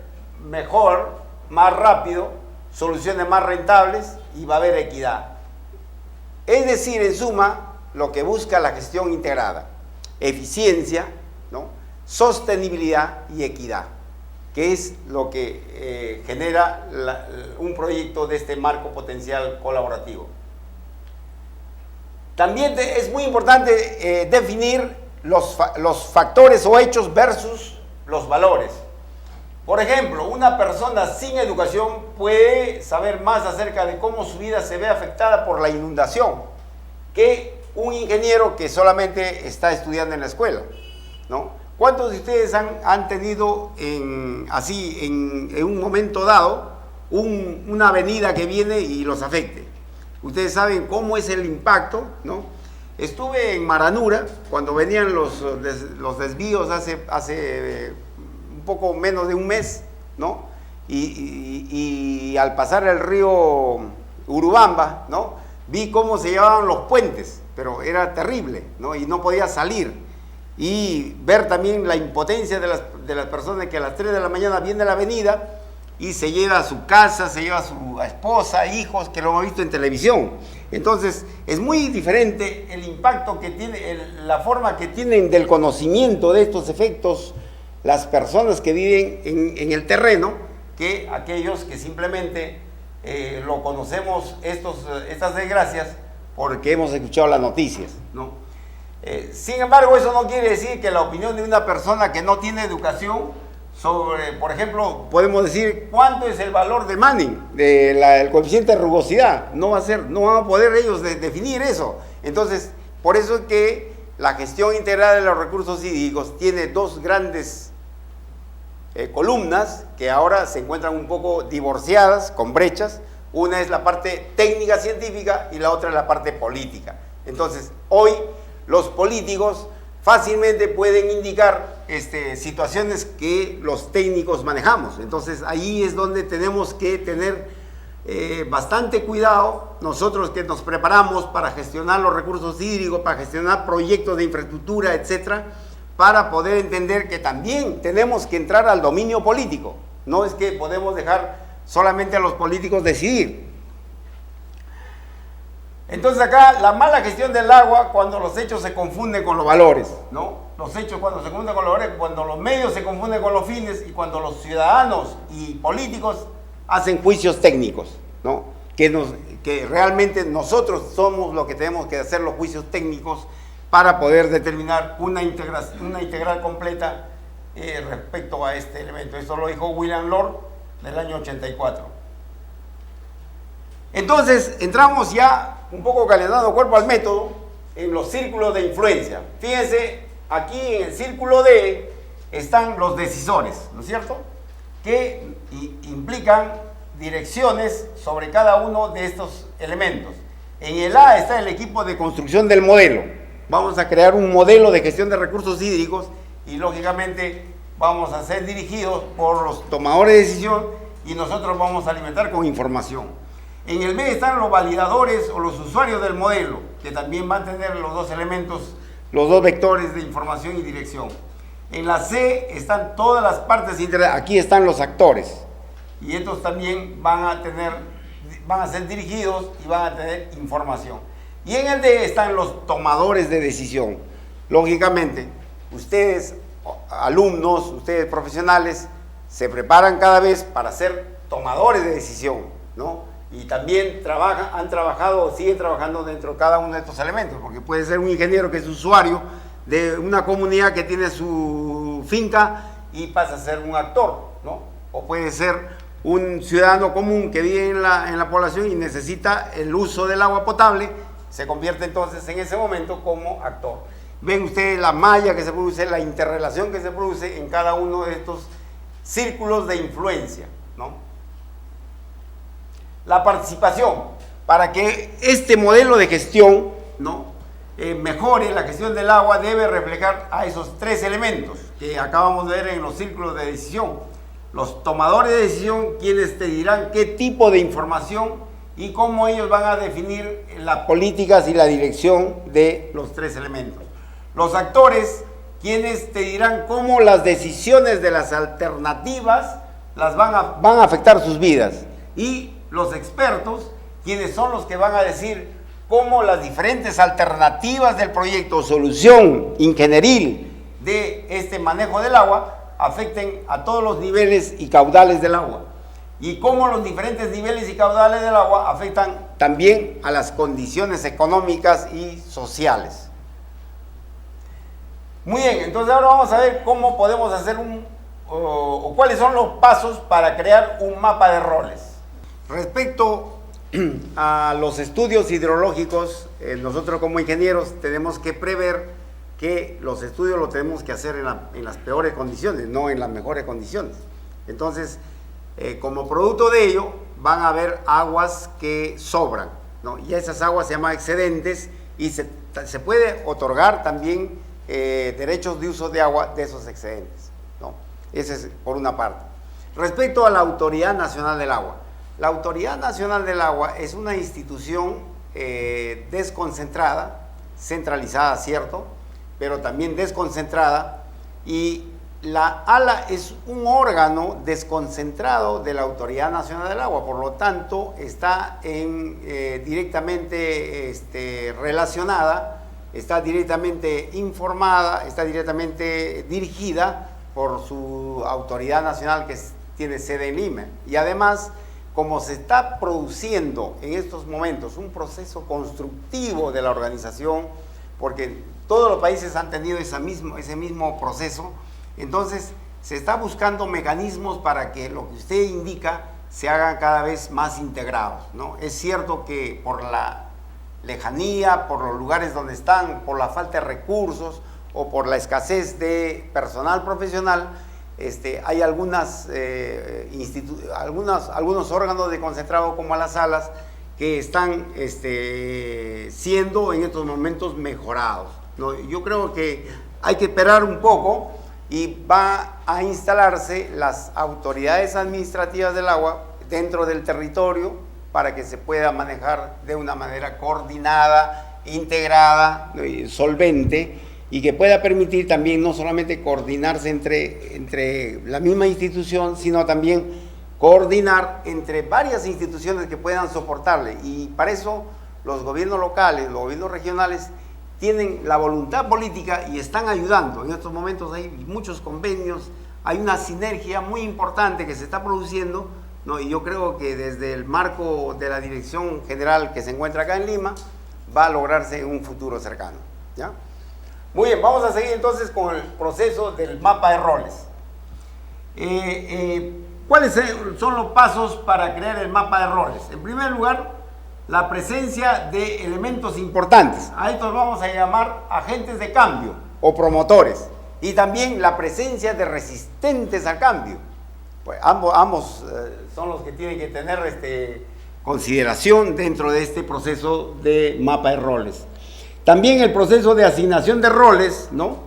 mejor, más rápido, soluciones más rentables y va a haber equidad. Es decir, en suma, lo que busca la gestión integrada: eficiencia, ¿no?, sostenibilidad y equidad, que es lo que genera un proyecto de este marco potencial colaborativo. También es muy importante definir los factores o hechos versus los valores. Por ejemplo, una persona sin educación puede saber más acerca de cómo su vida se ve afectada por la inundación que un ingeniero que solamente está estudiando en la escuela, ¿no? ¿Cuántos de ustedes han tenido en un momento dado una avenida que viene y los afecte? Ustedes saben cómo es el impacto, ¿no? Estuve en Maranura cuando venían los desvíos hace un poco menos de un mes, ¿no? Y al pasar el río Urubamba, ¿no?, vi cómo se llevaban los puentes, pero era terrible, ¿no? Y no podía salir. Y ver también la impotencia de las personas que a las 3 de la mañana viene a la avenida y se lleva a su casa, se lleva a su esposa, hijos, que lo hemos visto en televisión. Entonces, es muy diferente el impacto que tiene, la forma que tienen del conocimiento de estos efectos las personas que viven en el terreno, que aquellos que simplemente lo conocemos, estas desgracias, porque hemos escuchado las noticias, ¿no? Sin embargo, eso no quiere decir que la opinión de una persona que no tiene educación sobre, por ejemplo, podemos decir cuánto es el valor de Manning, el coeficiente de rugosidad, no van a poder ellos definir eso. Entonces, por eso es que la gestión integrada de los recursos hídricos tiene 2 grandes columnas que ahora se encuentran un poco divorciadas, con brechas. Una es la parte técnica científica y la otra es la parte política. Entonces, hoy los políticos fácilmente pueden indicar situaciones que los técnicos manejamos. Entonces, ahí es donde tenemos que tener bastante cuidado nosotros que nos preparamos para gestionar los recursos hídricos, para gestionar proyectos de infraestructura, etcétera, para poder entender que también tenemos que entrar al dominio político. No es que podemos dejar solamente a los políticos decidir. Entonces acá la mala gestión del agua, cuando los hechos se confunden con los valores, ¿no? Los hechos cuando se confunden con los valores, cuando los medios se confunden con los fines y cuando los ciudadanos y políticos hacen juicios técnicos, ¿no? Que realmente nosotros somos los que tenemos que hacer los juicios técnicos para poder determinar una integral completa respecto a este elemento. Esto lo dijo William Lord del año 84. Entonces, entramos ya un poco calentando cuerpo al método en los círculos de influencia. Fíjense, aquí en el círculo D están los decisores, ¿no es cierto?, que implican direcciones sobre cada uno de estos elementos. En el A está el equipo de construcción del modelo. Vamos a crear un modelo de gestión de recursos hídricos y lógicamente vamos a ser dirigidos por los tomadores de decisión y nosotros vamos a alimentar con información. En el B están los validadores o los usuarios del modelo, que también van a tener los 2 elementos, los 2 vectores de información y dirección. En la C están todas las partes interesadas, aquí están los actores. y estos también van a ser dirigidos y van a tener información. Y en el D están los tomadores de decisión. Lógicamente, ustedes, alumnos, ustedes profesionales, se preparan cada vez para ser tomadores de decisión, ¿no? Y también han trabajado o siguen trabajando dentro de cada uno de estos elementos, porque puede ser un ingeniero que es usuario de una comunidad que tiene su finca y pasa a ser un actor, ¿no? O puede ser un ciudadano común que vive en la población y necesita el uso del agua potable, se convierte entonces en ese momento como actor. Ven ustedes la malla que se produce, la interrelación que se produce en cada uno de estos círculos de influencia, ¿no? La participación, para que este modelo de gestión, ¿no?, mejore la gestión del agua, debe reflejar a esos tres elementos que acabamos de ver en los círculos de decisión. Los tomadores de decisión, quienes te dirán qué tipo de información y cómo ellos van a definir las políticas y la dirección de los tres elementos. Los actores, quienes te dirán cómo las decisiones de las alternativas van a afectar sus vidas. Y los expertos, quienes son los que van a decir cómo las diferentes alternativas del proyecto o solución ingenieril de este manejo del agua afecten a todos los niveles y caudales del agua. Y cómo los diferentes niveles y caudales del agua afectan también a las condiciones económicas y sociales. Muy bien, entonces ahora vamos a ver cómo podemos hacer o cuáles son los pasos para crear un mapa de roles. Respecto a los estudios hidrológicos, nosotros como ingenieros tenemos que prever que los estudios los tenemos que hacer en las peores condiciones, no en las mejores condiciones. Entonces, como producto de ello, van a haber aguas que sobran, ¿no? Y esas aguas se llaman excedentes y se puede otorgar también derechos de uso de agua de esos excedentes, ¿no? Ese es por una parte. Respecto a la Autoridad Nacional del Agua. La Autoridad Nacional del Agua es una institución desconcentrada, centralizada, cierto, pero también desconcentrada, y la ALA es un órgano desconcentrado de la Autoridad Nacional del Agua, por lo tanto está directamente relacionada, está directamente informada, está directamente dirigida por su autoridad nacional que tiene sede en Lima. Y además, como se está produciendo en estos momentos un proceso constructivo de la organización, porque todos los países han tenido ese mismo proceso, entonces se está buscando mecanismos para que lo que usted indica se hagan cada vez más integrados, ¿no? Es cierto que por la lejanía, por los lugares donde están, por la falta de recursos o por la escasez de personal profesional, hay algunos órganos de concentrado como las salas que están siendo en estos momentos mejorados, ¿no? Yo creo que hay que esperar un poco y va a instalarse las autoridades administrativas del agua dentro del territorio para que se pueda manejar de una manera coordinada, integrada, solvente, y que pueda permitir también no solamente coordinarse entre la misma institución, sino también coordinar entre varias instituciones que puedan soportarle. Y para eso los gobiernos locales, los gobiernos regionales tienen la voluntad política y están ayudando. En estos momentos hay muchos convenios, hay una sinergia muy importante que se está produciendo, ¿no? Y yo creo que desde el marco de la Dirección General que se encuentra acá en Lima, va a lograrse en un futuro cercano, ¿ya? Muy bien, vamos a seguir entonces con el proceso del mapa de roles. ¿Cuáles son los pasos para crear el mapa de roles? En primer lugar, la presencia de elementos importantes. A estos vamos a llamar agentes de cambio o promotores. Y también la presencia de resistentes al cambio. Pues ambos son los que tienen que tener consideración dentro de este proceso de mapa de roles. También el proceso de asignación de roles, ¿no?,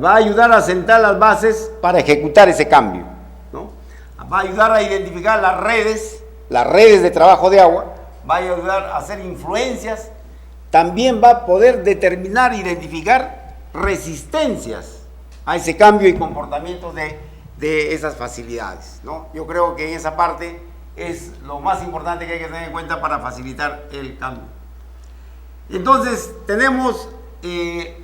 va a ayudar a sentar las bases para ejecutar ese cambio, ¿no? Va a ayudar a identificar las redes de trabajo de agua, va a ayudar a hacer influencias, también va a poder determinar, identificar resistencias a ese cambio y comportamientos de de esas facilidades, ¿no? Yo creo que en esa parte es lo más importante que hay que tener en cuenta para facilitar el cambio. Entonces, tenemos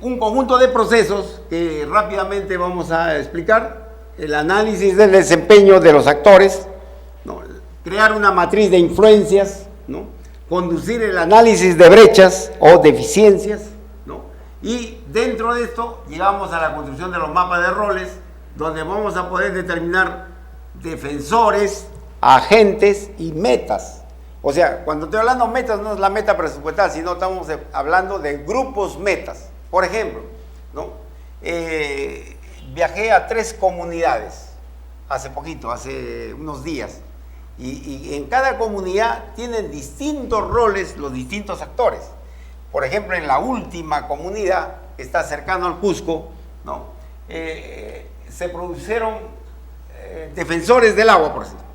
un conjunto de procesos que rápidamente vamos a explicar. El análisis del desempeño de los actores, ¿no? Crear una matriz de influencias, ¿no? Conducir el análisis de brechas o deficiencias, ¿no? Y dentro de esto llegamos a la construcción de los mapas de roles, donde vamos a poder determinar defensores, agentes y metas. O sea, cuando estoy hablando de metas, no es la meta presupuestal, sino estamos hablando de grupos metas. Por ejemplo, ¿no? Viajé a 3 comunidades hace poquito, hace unos días, y en cada comunidad tienen distintos roles los distintos actores. Por ejemplo, en la última comunidad, que está cercano al Cusco, ¿no? Se produjeron defensores del agua, por ejemplo.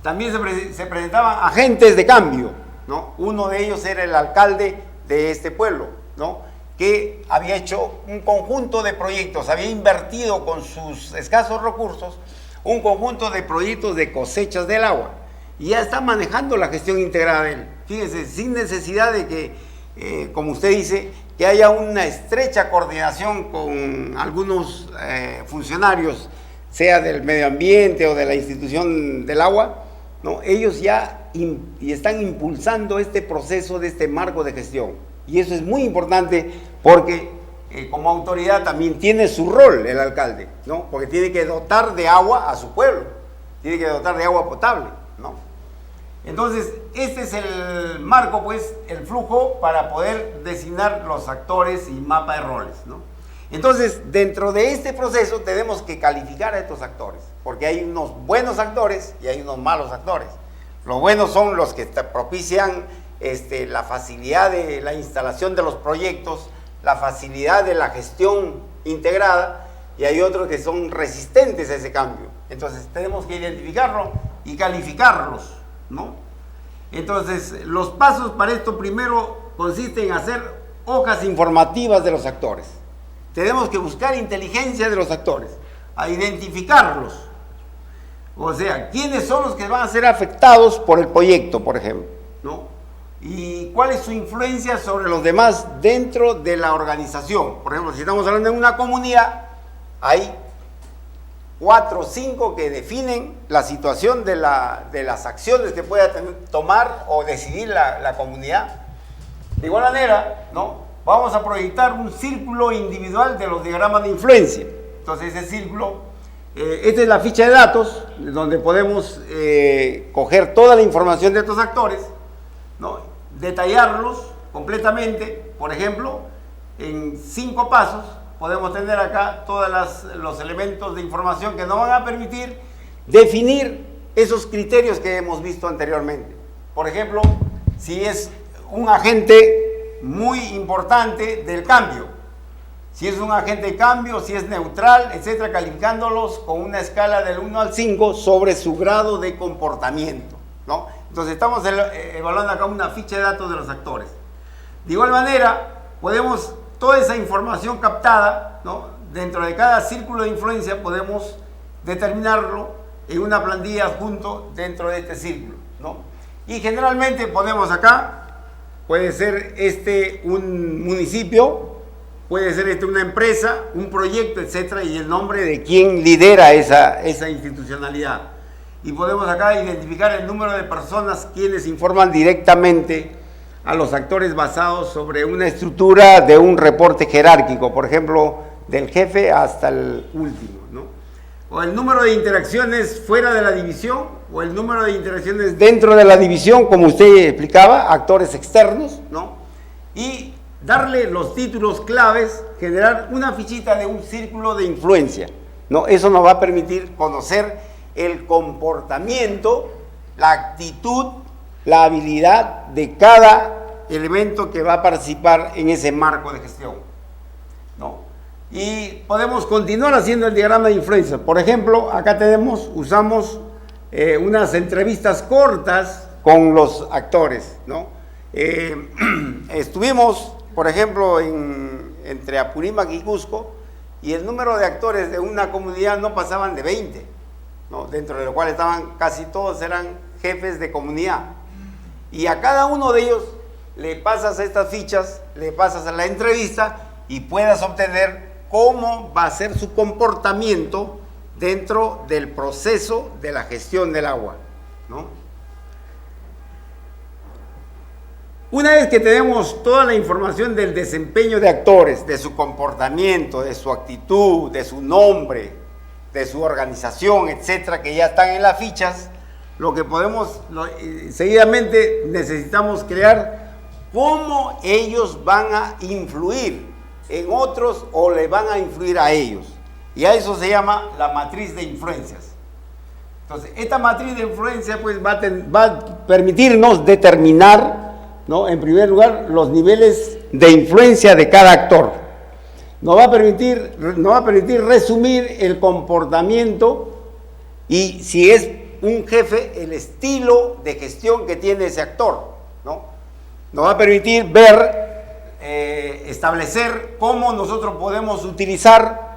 También se presentaban agentes de cambio, ¿no? Uno de ellos era el alcalde de este pueblo, ¿no? Que había hecho un conjunto de proyectos, había invertido con sus escasos recursos un conjunto de proyectos de cosechas del agua y ya está manejando la gestión integrada de él. Fíjense, sin necesidad de que, como usted dice, que haya una estrecha coordinación con algunos funcionarios, sea del medio ambiente o de la institución del agua, ¿no? Ellos ya están impulsando este proceso de este marco de gestión. Y eso es muy importante porque como autoridad también tiene su rol el alcalde, ¿no? Porque tiene que dotar de agua a su pueblo, tiene que dotar de agua potable, ¿no? Entonces, este es el marco, pues, el flujo para poder designar los actores y mapa de roles, ¿no? Entonces, dentro de este proceso tenemos que calificar a estos actores, porque hay unos buenos actores y hay unos malos actores. Los buenos son los que propician la facilidad de la instalación de los proyectos, la facilidad de la gestión integrada, y hay otros que son resistentes a ese cambio. Entonces tenemos que identificarlo y calificarlos, ¿no? Entonces los pasos para esto primero consisten en hacer hojas informativas de los actores. Tenemos que buscar inteligencia de los actores, a identificarlos. O sea, quiénes son los que van a ser afectados por el proyecto, por ejemplo, ¿no? Y cuál es su influencia sobre los demás dentro de la organización. Por ejemplo, si estamos hablando de una comunidad, hay 4 o 5 que definen la situación de las acciones que pueda tomar o decidir la comunidad. De igual manera, ¿no? Vamos a proyectar un círculo individual de los diagramas de influencia. Entonces, ese círculo, esta es la ficha de datos, donde podemos coger toda la información de estos actores, ¿no? Detallarlos completamente. Por ejemplo, en 5 pasos podemos tener acá todos los elementos de información que nos van a permitir definir esos criterios que hemos visto anteriormente. Por ejemplo, si es un agente muy importante del cambio, si es un agente de cambio, si es neutral, etcétera, calificándolos con una escala del 1 al 5 sobre su grado de comportamiento, ¿no? Entonces estamos evaluando acá una ficha de datos de los actores. De igual manera, podemos, toda esa información captada, ¿no? Dentro de cada círculo de influencia podemos determinarlo en una plantilla adjunto dentro de este círculo, ¿no? Y generalmente ponemos acá, puede ser un municipio, puede ser una empresa, un proyecto, etcétera, y el nombre de quien lidera esa institucionalidad. Y podemos acá identificar el número de personas quienes informan directamente a los actores basados sobre una estructura de un reporte jerárquico, por ejemplo, del jefe hasta el último, ¿no? O el número de interacciones fuera de la división, o el número de interacciones dentro de la división, como usted explicaba, actores externos, ¿no? Y darle los títulos claves, generar una fichita de un círculo de influencia, ¿no? Eso nos va a permitir conocer el comportamiento, la actitud, la habilidad de cada elemento que va a participar en ese marco de gestión, ¿no? Y podemos continuar haciendo el diagrama de influencia. Por ejemplo, acá usamos unas entrevistas cortas con los actores, ¿no? Estuvimos, por ejemplo, entre Apurímac y Cusco, y el número de actores de una comunidad no pasaban de 20, ¿no? Dentro de lo cual estaban casi todos eran jefes de comunidad. Y a cada uno de ellos le pasas estas fichas, le pasas a la entrevista y puedas obtener cómo va a ser su comportamiento dentro del proceso de la gestión del agua, ¿no? Una vez que tenemos toda la información del desempeño de actores, de su comportamiento, de su actitud, de su nombre, de su organización, etcétera, que ya están en las fichas, lo que podemos, seguidamente necesitamos crear cómo ellos van a influir en otros o le van a influir a ellos. Y a eso se llama la matriz de influencias. Entonces, esta matriz de influencia pues va a permitirnos determinar, ¿no? En primer lugar, los niveles de influencia de cada actor. Nos va a permitir resumir el comportamiento y, si es un jefe, el estilo de gestión que tiene ese actor, ¿no? Nos va a permitir establecer cómo nosotros podemos utilizar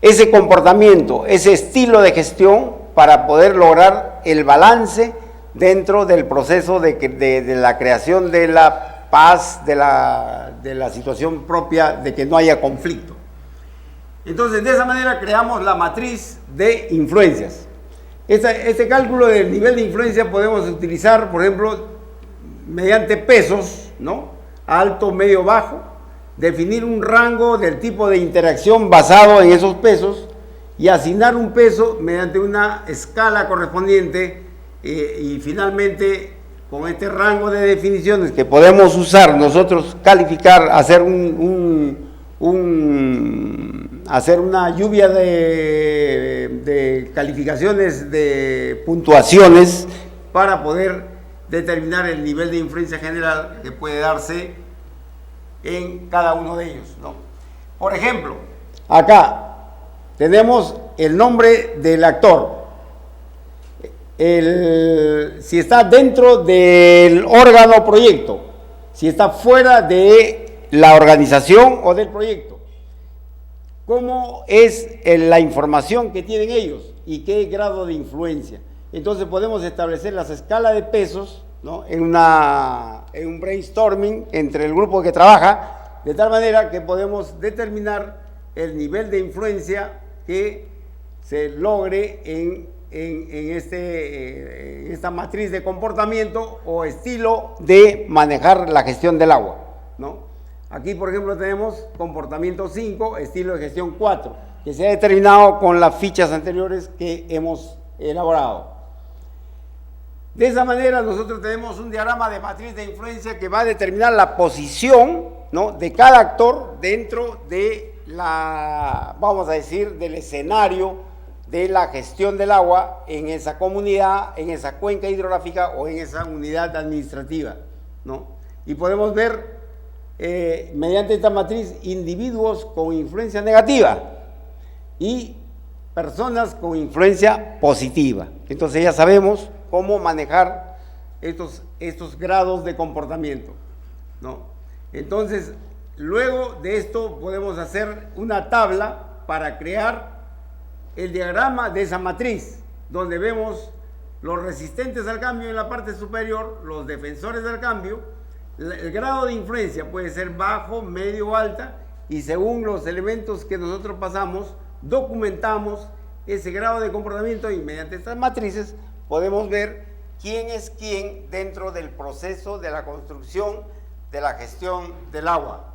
ese comportamiento, ese estilo de gestión para poder lograr el balance dentro del proceso de la creación de la paz, de la situación propia, de que no haya conflicto. Entonces, de esa manera creamos la matriz de influencias. Este cálculo del nivel de influencia podemos utilizar, por ejemplo, mediante pesos, ¿no? Alto, medio, bajo, definir un rango del tipo de interacción basado en esos pesos y asignar un peso mediante una escala correspondiente. Y finalmente, con este rango de definiciones que podemos usar nosotros, calificar, hacer hacer una lluvia de calificaciones, de puntuaciones, para poder determinar el nivel de influencia general que puede darse en cada uno de ellos, ¿no? Por ejemplo, acá tenemos el nombre del actor. Si está dentro del órgano o proyecto, si está fuera de la organización o del proyecto, cómo es la información que tienen ellos y qué grado de influencia. Entonces podemos establecer las escalas de pesos, ¿no? en un brainstorming entre el grupo que trabaja, de tal manera que podemos determinar el nivel de influencia que se logre en esta matriz de comportamiento o estilo de manejar la gestión del agua, ¿no? Aquí, por ejemplo, tenemos comportamiento 5, estilo de gestión 4, que se ha determinado con las fichas anteriores que hemos elaborado. De esa manera, nosotros tenemos un diagrama de matriz de influencia que va a determinar la posición, ¿no? de cada actor dentro de vamos a decir, del escenario de la gestión del agua en esa comunidad, en esa cuenca hidrográfica o en esa unidad administrativa, ¿no? Y podemos ver, mediante esta matriz, individuos con influencia negativa y personas con influencia positiva. Entonces ya sabemos cómo manejar estos grados de comportamiento, ¿no? Entonces, luego de esto podemos hacer una tabla para crear el diagrama de esa matriz, donde vemos los resistentes al cambio en la parte superior, los defensores del cambio, el grado de influencia puede ser bajo, medio o alta, y según los elementos que nosotros pasamos, documentamos ese grado de comportamiento y mediante estas matrices podemos ver quién es quién dentro del proceso de la construcción de la gestión del agua.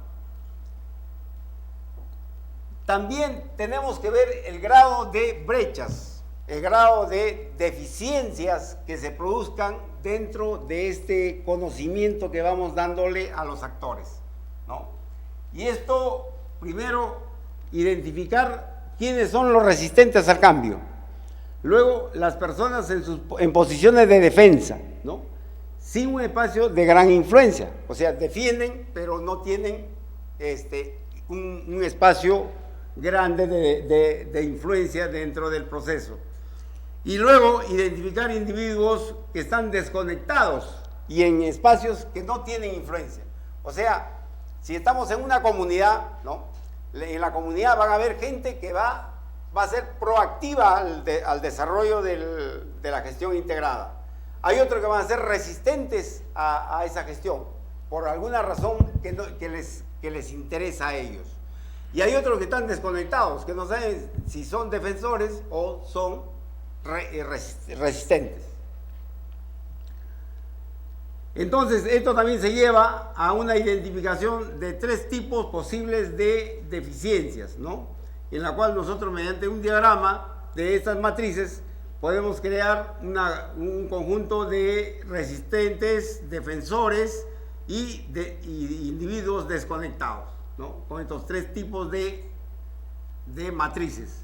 También tenemos que ver el grado de brechas, el grado de deficiencias que se produzcan dentro de este conocimiento que vamos dándole a los actores, ¿no? Y esto, primero, identificar quiénes son los resistentes al cambio. Luego, las personas en posiciones de defensa, ¿no? Sin un espacio de gran influencia, o sea, defienden, pero no tienen un espacio grande de influencia dentro del proceso. Y luego identificar individuos que están desconectados y en espacios que no tienen influencia. O sea, si estamos en una comunidad, ¿no? en la comunidad van a haber gente que va a ser proactiva al desarrollo de la gestión integrada. Hay otros que van a ser resistentes a esa gestión, por alguna razón que les interesa a ellos. Y hay otros que están desconectados, que no saben si son defensores o son resistentes. Entonces, esto también se lleva a una identificación de 3 tipos posibles de deficiencias, ¿no? En la cual nosotros, mediante un diagrama de estas matrices, podemos crear un conjunto de resistentes, defensores y individuos desconectados, ¿no? Con estos 3 tipos de matrices.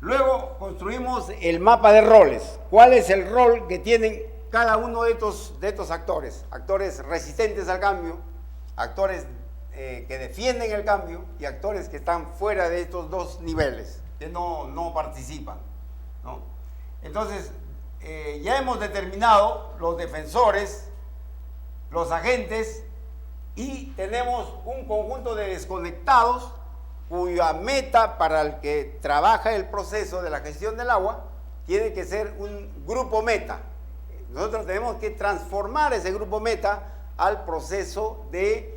Luego construimos el mapa de roles. ¿Cuál es el rol que tienen cada uno de estos actores? Actores resistentes al cambio, actores que defienden el cambio y actores que están fuera de estos 2 niveles, que no participan, ¿no? Entonces, ya hemos determinado los defensores, los agentes, y tenemos un conjunto de desconectados cuya meta para el que trabaja el proceso de la gestión del agua tiene que ser un grupo meta. Nosotros tenemos que transformar ese grupo meta al proceso de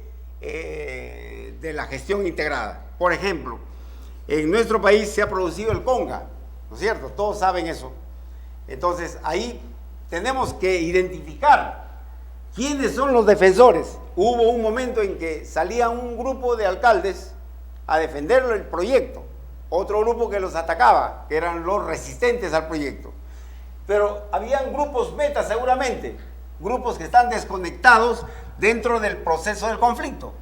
la gestión integrada. Por ejemplo, en nuestro país se ha producido el Conga, ¿no es cierto? Todos saben eso. Entonces, ahí tenemos que identificar quiénes son los defensores. Hubo un momento en que salía un grupo de alcaldes a defender el proyecto, otro grupo que los atacaba, que eran los resistentes al proyecto. Pero habían grupos meta seguramente, grupos que están desconectados dentro del proceso del conflicto.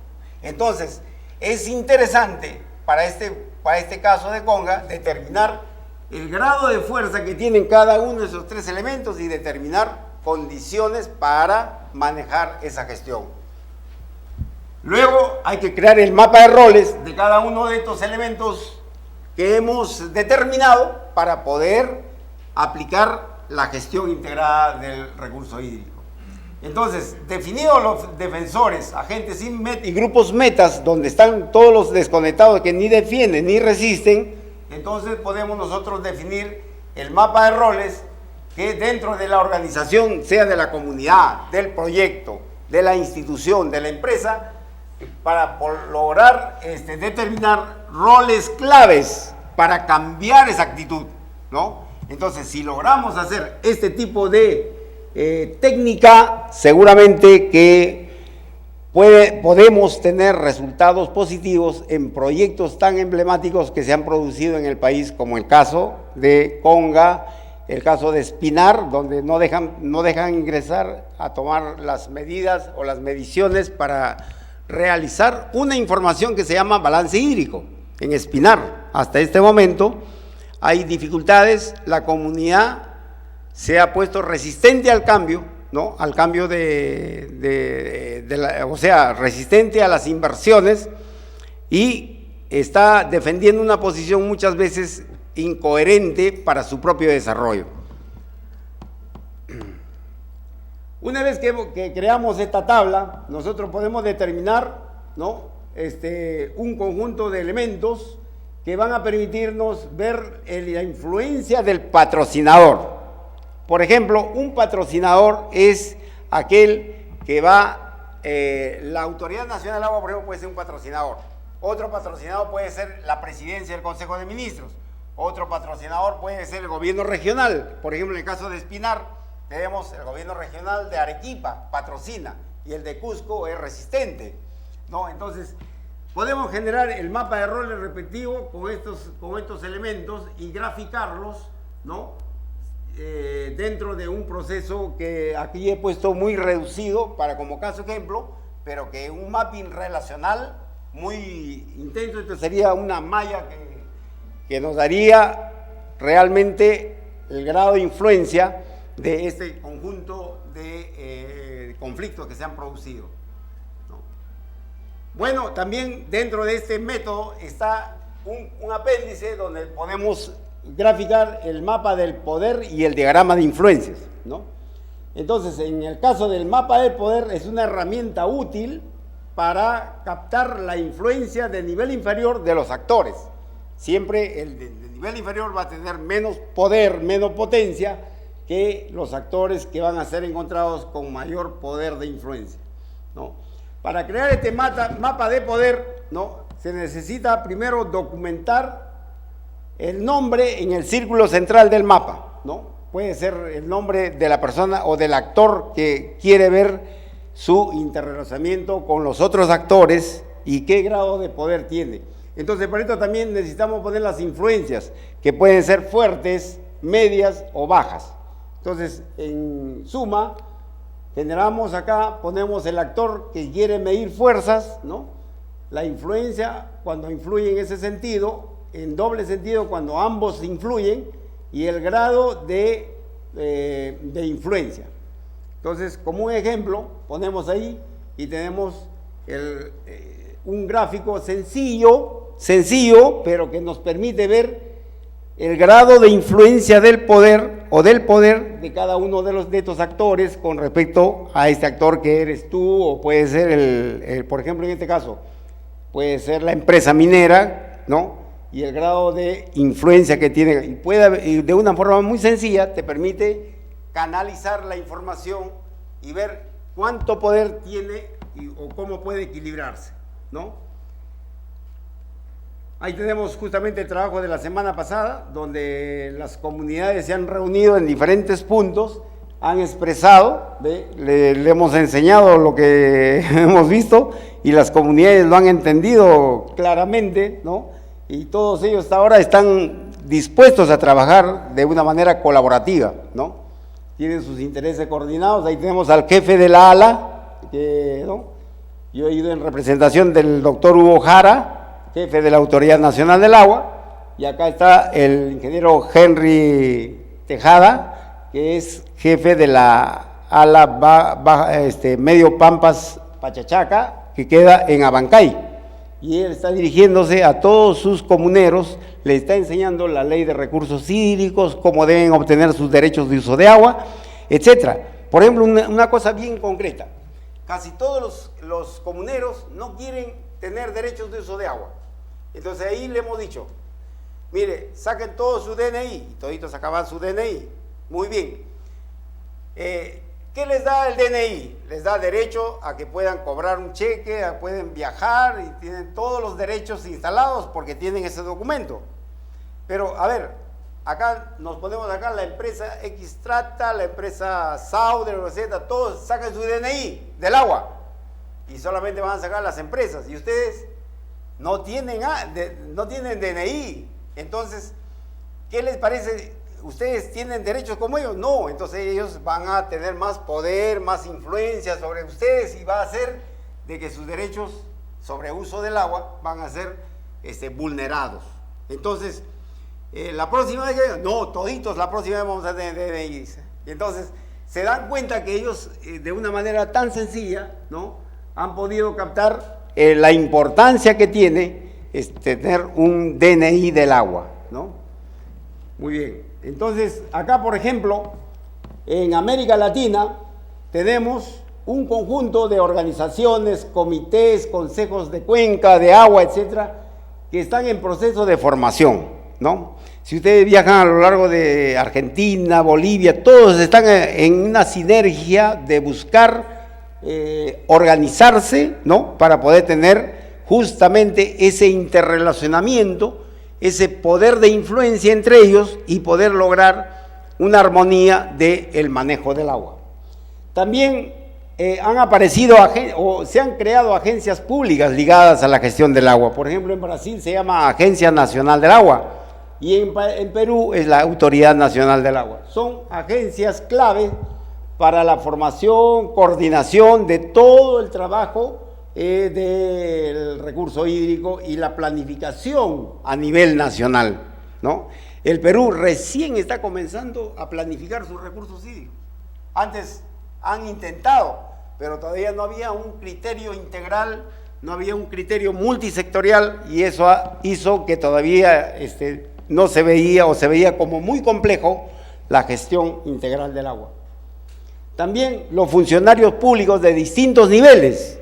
Entonces, es interesante para este caso de Conga determinar el grado de fuerza que tienen cada uno de esos 3 elementos y determinar condiciones para manejar esa gestión. Luego hay que crear el mapa de roles de cada uno de estos elementos que hemos determinado para poder aplicar la gestión integrada del recurso hídrico. Entonces, definidos los defensores, agentes y grupos metas, donde están todos los desconectados que ni defienden ni resisten, entonces podemos nosotros definir el mapa de roles que dentro de la organización, sea de la comunidad, del proyecto, de la institución, de la empresa, para lograr determinar roles claves para cambiar esa actitud, ¿no? Entonces, si logramos hacer este tipo de técnica, seguramente que podemos tener resultados positivos en proyectos tan emblemáticos que se han producido en el país, como el caso de Conga, el caso de Espinar, donde no dejan ingresar a tomar las medidas o las mediciones para realizar una información que se llama balance hídrico. En Espinar, hasta este momento, hay dificultades, la comunidad se ha puesto resistente al cambio, ¿no? Al cambio o sea, resistente a las inversiones, y está defendiendo una posición muchas veces incoherente para su propio desarrollo. Una vez que creamos esta tabla, nosotros podemos determinar, ¿no? Un conjunto de elementos que van a permitirnos ver la influencia del patrocinador. Por ejemplo, un patrocinador es aquel que la Autoridad Nacional del Agua, por ejemplo, puede ser un patrocinador. Otro patrocinador puede ser la Presidencia del Consejo de Ministros. Otro patrocinador puede ser el gobierno regional. Por ejemplo, en el caso de Espinar, tenemos el gobierno regional de Arequipa, patrocina, y el de Cusco es resistente, ¿no? Entonces, podemos generar el mapa de roles repetitivo con estos elementos y graficarlos, ¿no? Dentro de un proceso que aquí he puesto muy reducido como caso ejemplo, pero que un mapping relacional muy intenso. Esto sería una malla que nos daría realmente el grado de influencia de este conjunto de conflictos que se han producido, ¿no? Bueno, también dentro de este método está un apéndice donde podemos graficar el mapa del poder y el diagrama de influencias, ¿no? Entonces, en el caso del mapa del poder, es una herramienta útil para captar la influencia del nivel inferior de los actores. Siempre el de nivel inferior va a tener menos poder, menos potencia que los actores que van a ser encontrados con mayor poder de influencia, ¿no? Para crear este mapa de poder, ¿no?, se necesita primero documentar el nombre en el círculo central del mapa, ¿no? Puede ser el nombre de la persona o del actor que quiere ver su interrelacionamiento con los otros actores y qué grado de poder tiene. Entonces, por esto también necesitamos poner las influencias, que pueden ser fuertes, medias o bajas. Entonces, en suma, generamos acá, ponemos el actor que quiere medir fuerzas, ¿no? La influencia, cuando influye en ese sentido, en doble sentido, cuando ambos influyen, y el grado de influencia. Entonces, como un ejemplo, ponemos ahí y tenemos un gráfico sencillo, pero que nos permite ver el grado de influencia del poder o del poder de cada uno de estos actores con respecto a este actor que eres tú, o puede ser, por ejemplo, en este caso, puede ser la empresa minera, ¿no? Y el grado de influencia que tiene, y de una forma muy sencilla te permite canalizar la información y ver cuánto poder tiene o cómo puede equilibrarse, ¿no? Ahí tenemos justamente el trabajo de la semana pasada, donde las comunidades se han reunido en diferentes puntos, han expresado, le hemos enseñado lo que hemos visto y las comunidades lo han entendido claramente, ¿no? Y todos ellos hasta ahora están dispuestos a trabajar de una manera colaborativa, ¿no? Tienen sus intereses coordinados. Ahí tenemos al jefe de la ALA, ¿no? Yo he ido en representación del doctor Hugo Jara, jefe de la Autoridad Nacional del Agua, y acá está el ingeniero Henry Tejada, que es jefe de la ALA Medio Pampas Pachachaca, que queda en Abancay. Y él está dirigiéndose a todos sus comuneros, le está enseñando la ley de recursos hídricos, cómo deben obtener sus derechos de uso de agua, etcétera. Por ejemplo, una cosa bien concreta, casi todos los comuneros no quieren tener derechos de uso de agua. Entonces ahí le hemos dicho, mire, saquen todo su DNI, y toditos sacaban su DNI, muy bien. ¿Qué les da el DNI? Les da derecho a que puedan cobrar un cheque, pueden viajar y tienen todos los derechos instalados porque tienen ese documento. Pero, a ver, acá nos ponemos acá la empresa Xtrata, la empresa Sauder, etc., todos sacan su DNI del agua y solamente van a sacar las empresas y ustedes no tienen DNI. Entonces, ¿qué les parece? ¿Ustedes tienen derechos como ellos? No, entonces ellos van a tener más poder, más influencia sobre ustedes y va a hacer de que sus derechos sobre uso del agua van a ser vulnerados. Entonces, la próxima vez, no, toditos la próxima vez vamos a tener DNI. Y entonces, se dan cuenta que ellos, de una manera tan sencilla, ¿no?, han podido captar la importancia que tiene tener un DNI del agua, ¿no? Muy bien. Entonces, acá, por ejemplo, en América Latina, tenemos un conjunto de organizaciones, comités, consejos de cuenca, de agua, etcétera, que están en proceso de formación, ¿no? Si ustedes viajan a lo largo de Argentina, Bolivia, todos están en una sinergia de buscar organizarse, ¿no?, para poder tener justamente ese interrelacionamiento, ese poder de influencia entre ellos y poder lograr una armonía del manejo del agua. También han aparecido o se han creado agencias públicas ligadas a la gestión del agua. Por ejemplo, en Brasil se llama Agencia Nacional del Agua y en Perú es la Autoridad Nacional del Agua. Son agencias clave para la formación, coordinación de todo el trabajo del recurso hídrico y la planificación a nivel nacional, ¿no? El Perú recién está comenzando a planificar sus recursos hídricos. Antes han intentado, pero todavía no había un criterio integral, no había un criterio multisectorial y eso hizo que todavía no se veía o se veía como muy complejo la gestión integral del agua. También los funcionarios públicos de distintos niveles.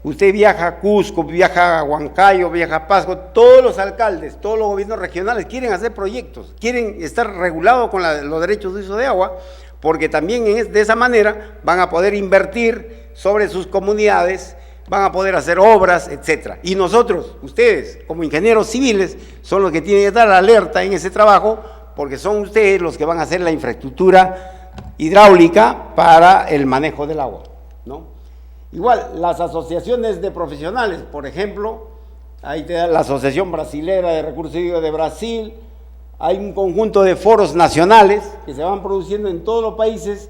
Usted viaja a Cusco, viaja a Huancayo, viaja a Pasco, todos los alcaldes, todos los gobiernos regionales quieren hacer proyectos, quieren estar regulados con los derechos de uso de agua, porque también de esa manera van a poder invertir sobre sus comunidades, van a poder hacer obras, etcétera. Y nosotros, ustedes, como ingenieros civiles, son los que tienen que estar alerta en ese trabajo, porque son ustedes los que van a hacer la infraestructura hidráulica para el manejo del agua, ¿no? Igual, las asociaciones de profesionales, por ejemplo, ahí te da la Asociación Brasilera de Recursos Hídricos de Brasil, hay un conjunto de foros nacionales que se van produciendo en todos los países,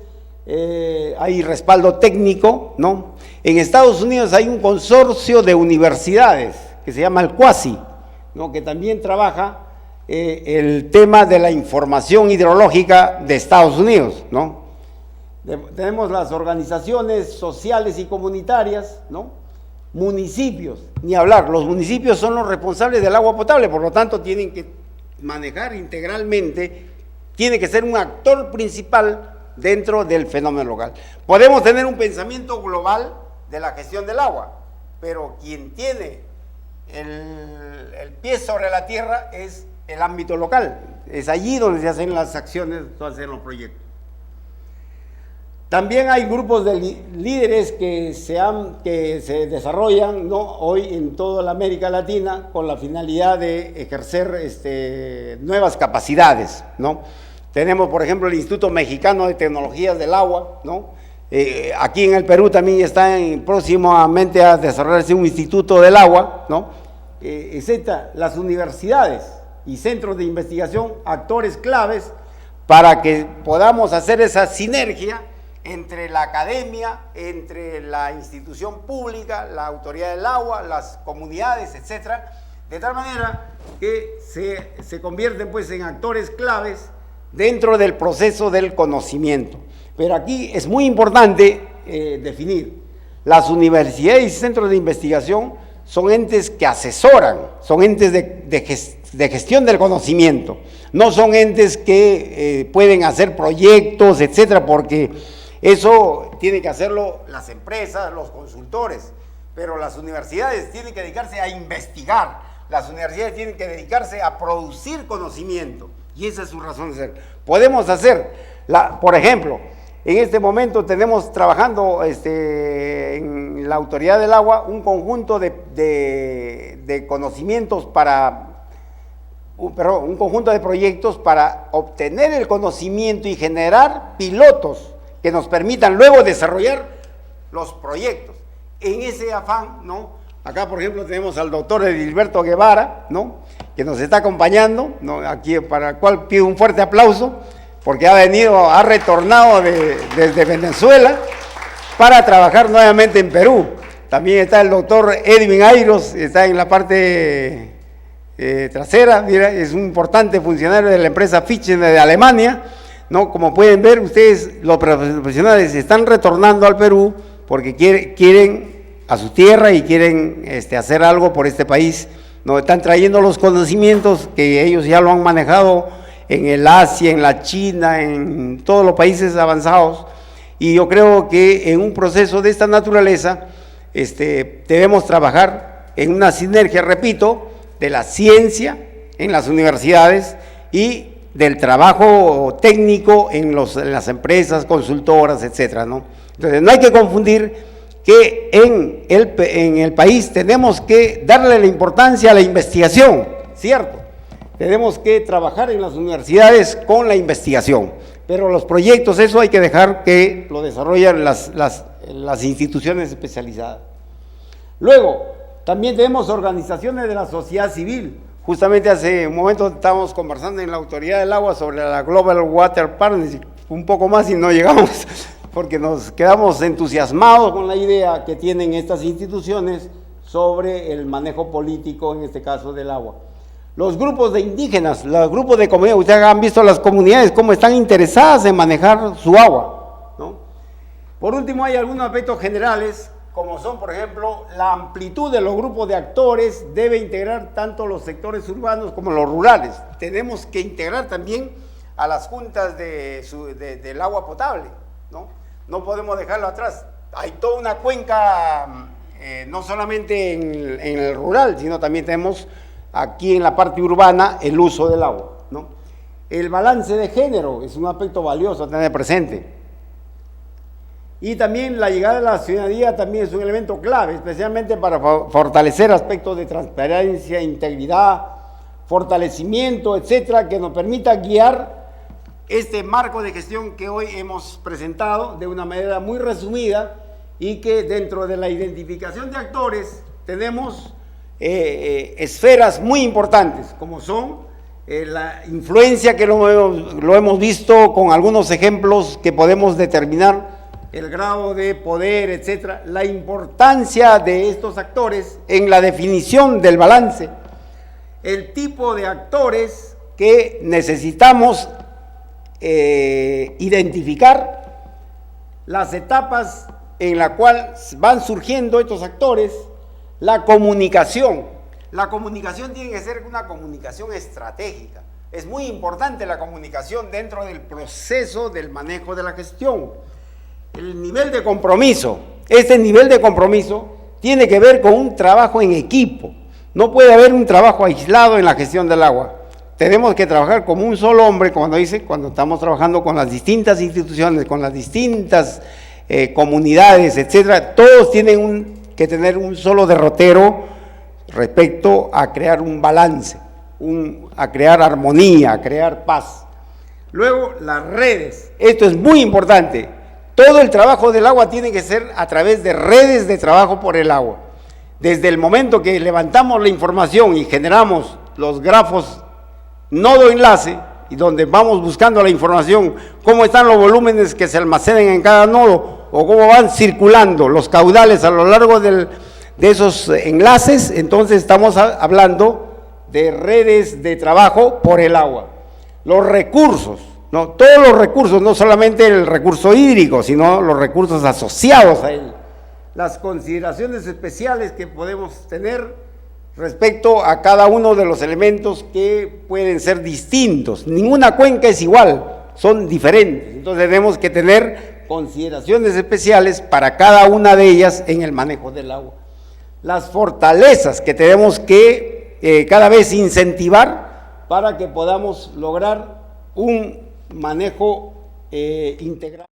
hay respaldo técnico, ¿no? En Estados Unidos hay un consorcio de universidades que se llama el CUASI, ¿no? Que también trabaja el tema de la información hidrológica de Estados Unidos, ¿no? Tenemos las organizaciones sociales y comunitarias, ¿no? Municipios, ni hablar, los municipios son los responsables del agua potable, por lo tanto tienen que manejar integralmente, tiene que ser un actor principal dentro del fenómeno local. Podemos tener un pensamiento global de la gestión del agua, pero quien tiene el pie sobre la tierra es el ámbito local, es allí donde se hacen las acciones, donde se hacen los proyectos. También hay grupos de líderes que se desarrollan, ¿no?, hoy en toda la América Latina con la finalidad de ejercer nuevas capacidades, ¿no? Tenemos, por ejemplo, el Instituto Mexicano de Tecnologías del Agua, ¿no? Aquí en el Perú también está próximamente a desarrollarse un Instituto del Agua, ¿no? Etcétera. Las universidades y centros de investigación, actores claves para que podamos hacer esa sinergia entre la academia, entre la institución pública, la autoridad del agua, las comunidades, etcétera, de tal manera que se convierten pues en actores claves dentro del proceso del conocimiento. Pero aquí es muy importante definir, las universidades y centros de investigación son entes que asesoran, son entes de gestión del conocimiento, no son entes que pueden hacer proyectos, etcétera, porque eso tiene que hacerlo las empresas, los consultores, pero las universidades tienen que dedicarse a investigar, las universidades tienen que dedicarse a producir conocimiento, y esa es su razón de ser. Podemos hacer, por ejemplo, en este momento tenemos trabajando en la Autoridad del Agua un conjunto de conocimientos un conjunto de proyectos para obtener el conocimiento y generar pilotos que nos permitan luego desarrollar los proyectos. En ese afán, ¿no? Acá, por ejemplo, tenemos al doctor Edilberto Guevara, ¿no?, que nos está acompañando, ¿no?, aquí, para el cual pido un fuerte aplauso, porque ha retornado desde Venezuela para trabajar nuevamente en Perú. También está el doctor Edwin Airos, está en la parte trasera, mira, es un importante funcionario de la empresa Fichen de Alemania, ¿no? Como pueden ver ustedes, los profesionales están retornando al Perú porque quieren a su tierra y quieren hacer algo por este país, ¿no? Están trayendo los conocimientos que ellos ya lo han manejado en el Asia, en la China, en todos los países avanzados, y yo creo que en un proceso de esta naturaleza debemos trabajar en una sinergia, repito, de la ciencia en las universidades y del trabajo técnico en las empresas, consultoras, etcétera, ¿no? Entonces, no hay que confundir que en el país tenemos que darle la importancia a la investigación, ¿cierto? Tenemos que trabajar en las universidades con la investigación, pero los proyectos, eso hay que dejar que lo desarrollen las instituciones especializadas. Luego, también tenemos organizaciones de la sociedad civil. Justamente hace un momento estábamos conversando en la Autoridad del Agua sobre la Global Water Partnership, un poco más y no llegamos, porque nos quedamos entusiasmados con la idea que tienen estas instituciones sobre el manejo político, en este caso del agua. Los grupos de indígenas, los grupos de comunidades, ustedes han visto las comunidades cómo están interesadas en manejar su agua, ¿no? Por último, hay algunos aspectos generales, como son, por ejemplo, la amplitud de los grupos de actores debe integrar tanto los sectores urbanos como los rurales. Tenemos que integrar también a las juntas del agua potable, ¿no? No podemos dejarlo atrás. Hay toda una cuenca no solamente en el rural, sino también tenemos aquí en la parte urbana el uso del agua, ¿no? El balance de género es un aspecto valioso a tener presente. Y también la llegada de la ciudadanía también es un elemento clave, especialmente para fortalecer aspectos de transparencia, integridad, fortalecimiento, etcétera, que nos permita guiar este marco de gestión que hoy hemos presentado de una manera muy resumida, y que dentro de la identificación de actores tenemos esferas muy importantes, como son la influencia, que lo hemos visto con algunos ejemplos que podemos determinar, el grado de poder, etcétera, la importancia de estos actores en la definición del balance, el tipo de actores que necesitamos identificar, las etapas en la cual van surgiendo estos actores, la comunicación. La comunicación tiene que ser una comunicación estratégica. Es muy importante la comunicación dentro del proceso del manejo de la gestión. El nivel de compromiso, este nivel de compromiso tiene que ver con un trabajo en equipo. No puede haber un trabajo aislado en la gestión del agua. Tenemos que trabajar como un solo hombre, cuando estamos trabajando con las distintas instituciones, con las distintas comunidades, etcétera. Todos tienen que tener un solo derrotero respecto a crear un balance, a crear armonía, a crear paz. Luego, las redes. Esto es muy importante. Todo el trabajo del agua tiene que ser a través de redes de trabajo por el agua. Desde el momento que levantamos la información y generamos los grafos nodo enlace, y donde vamos buscando la información, cómo están los volúmenes que se almacenan en cada nodo, o cómo van circulando los caudales a lo largo de esos enlaces, entonces estamos hablando de redes de trabajo por el agua. Los recursos, ¿no? Todos los recursos, no solamente el recurso hídrico, sino los recursos asociados a él. Las consideraciones especiales que podemos tener respecto a cada uno de los elementos que pueden ser distintos. Ninguna cuenca es igual, son diferentes. Entonces tenemos que tener consideraciones especiales para cada una de ellas en el manejo del agua. Las fortalezas que tenemos que cada vez incentivar para que podamos lograr un manejo integral.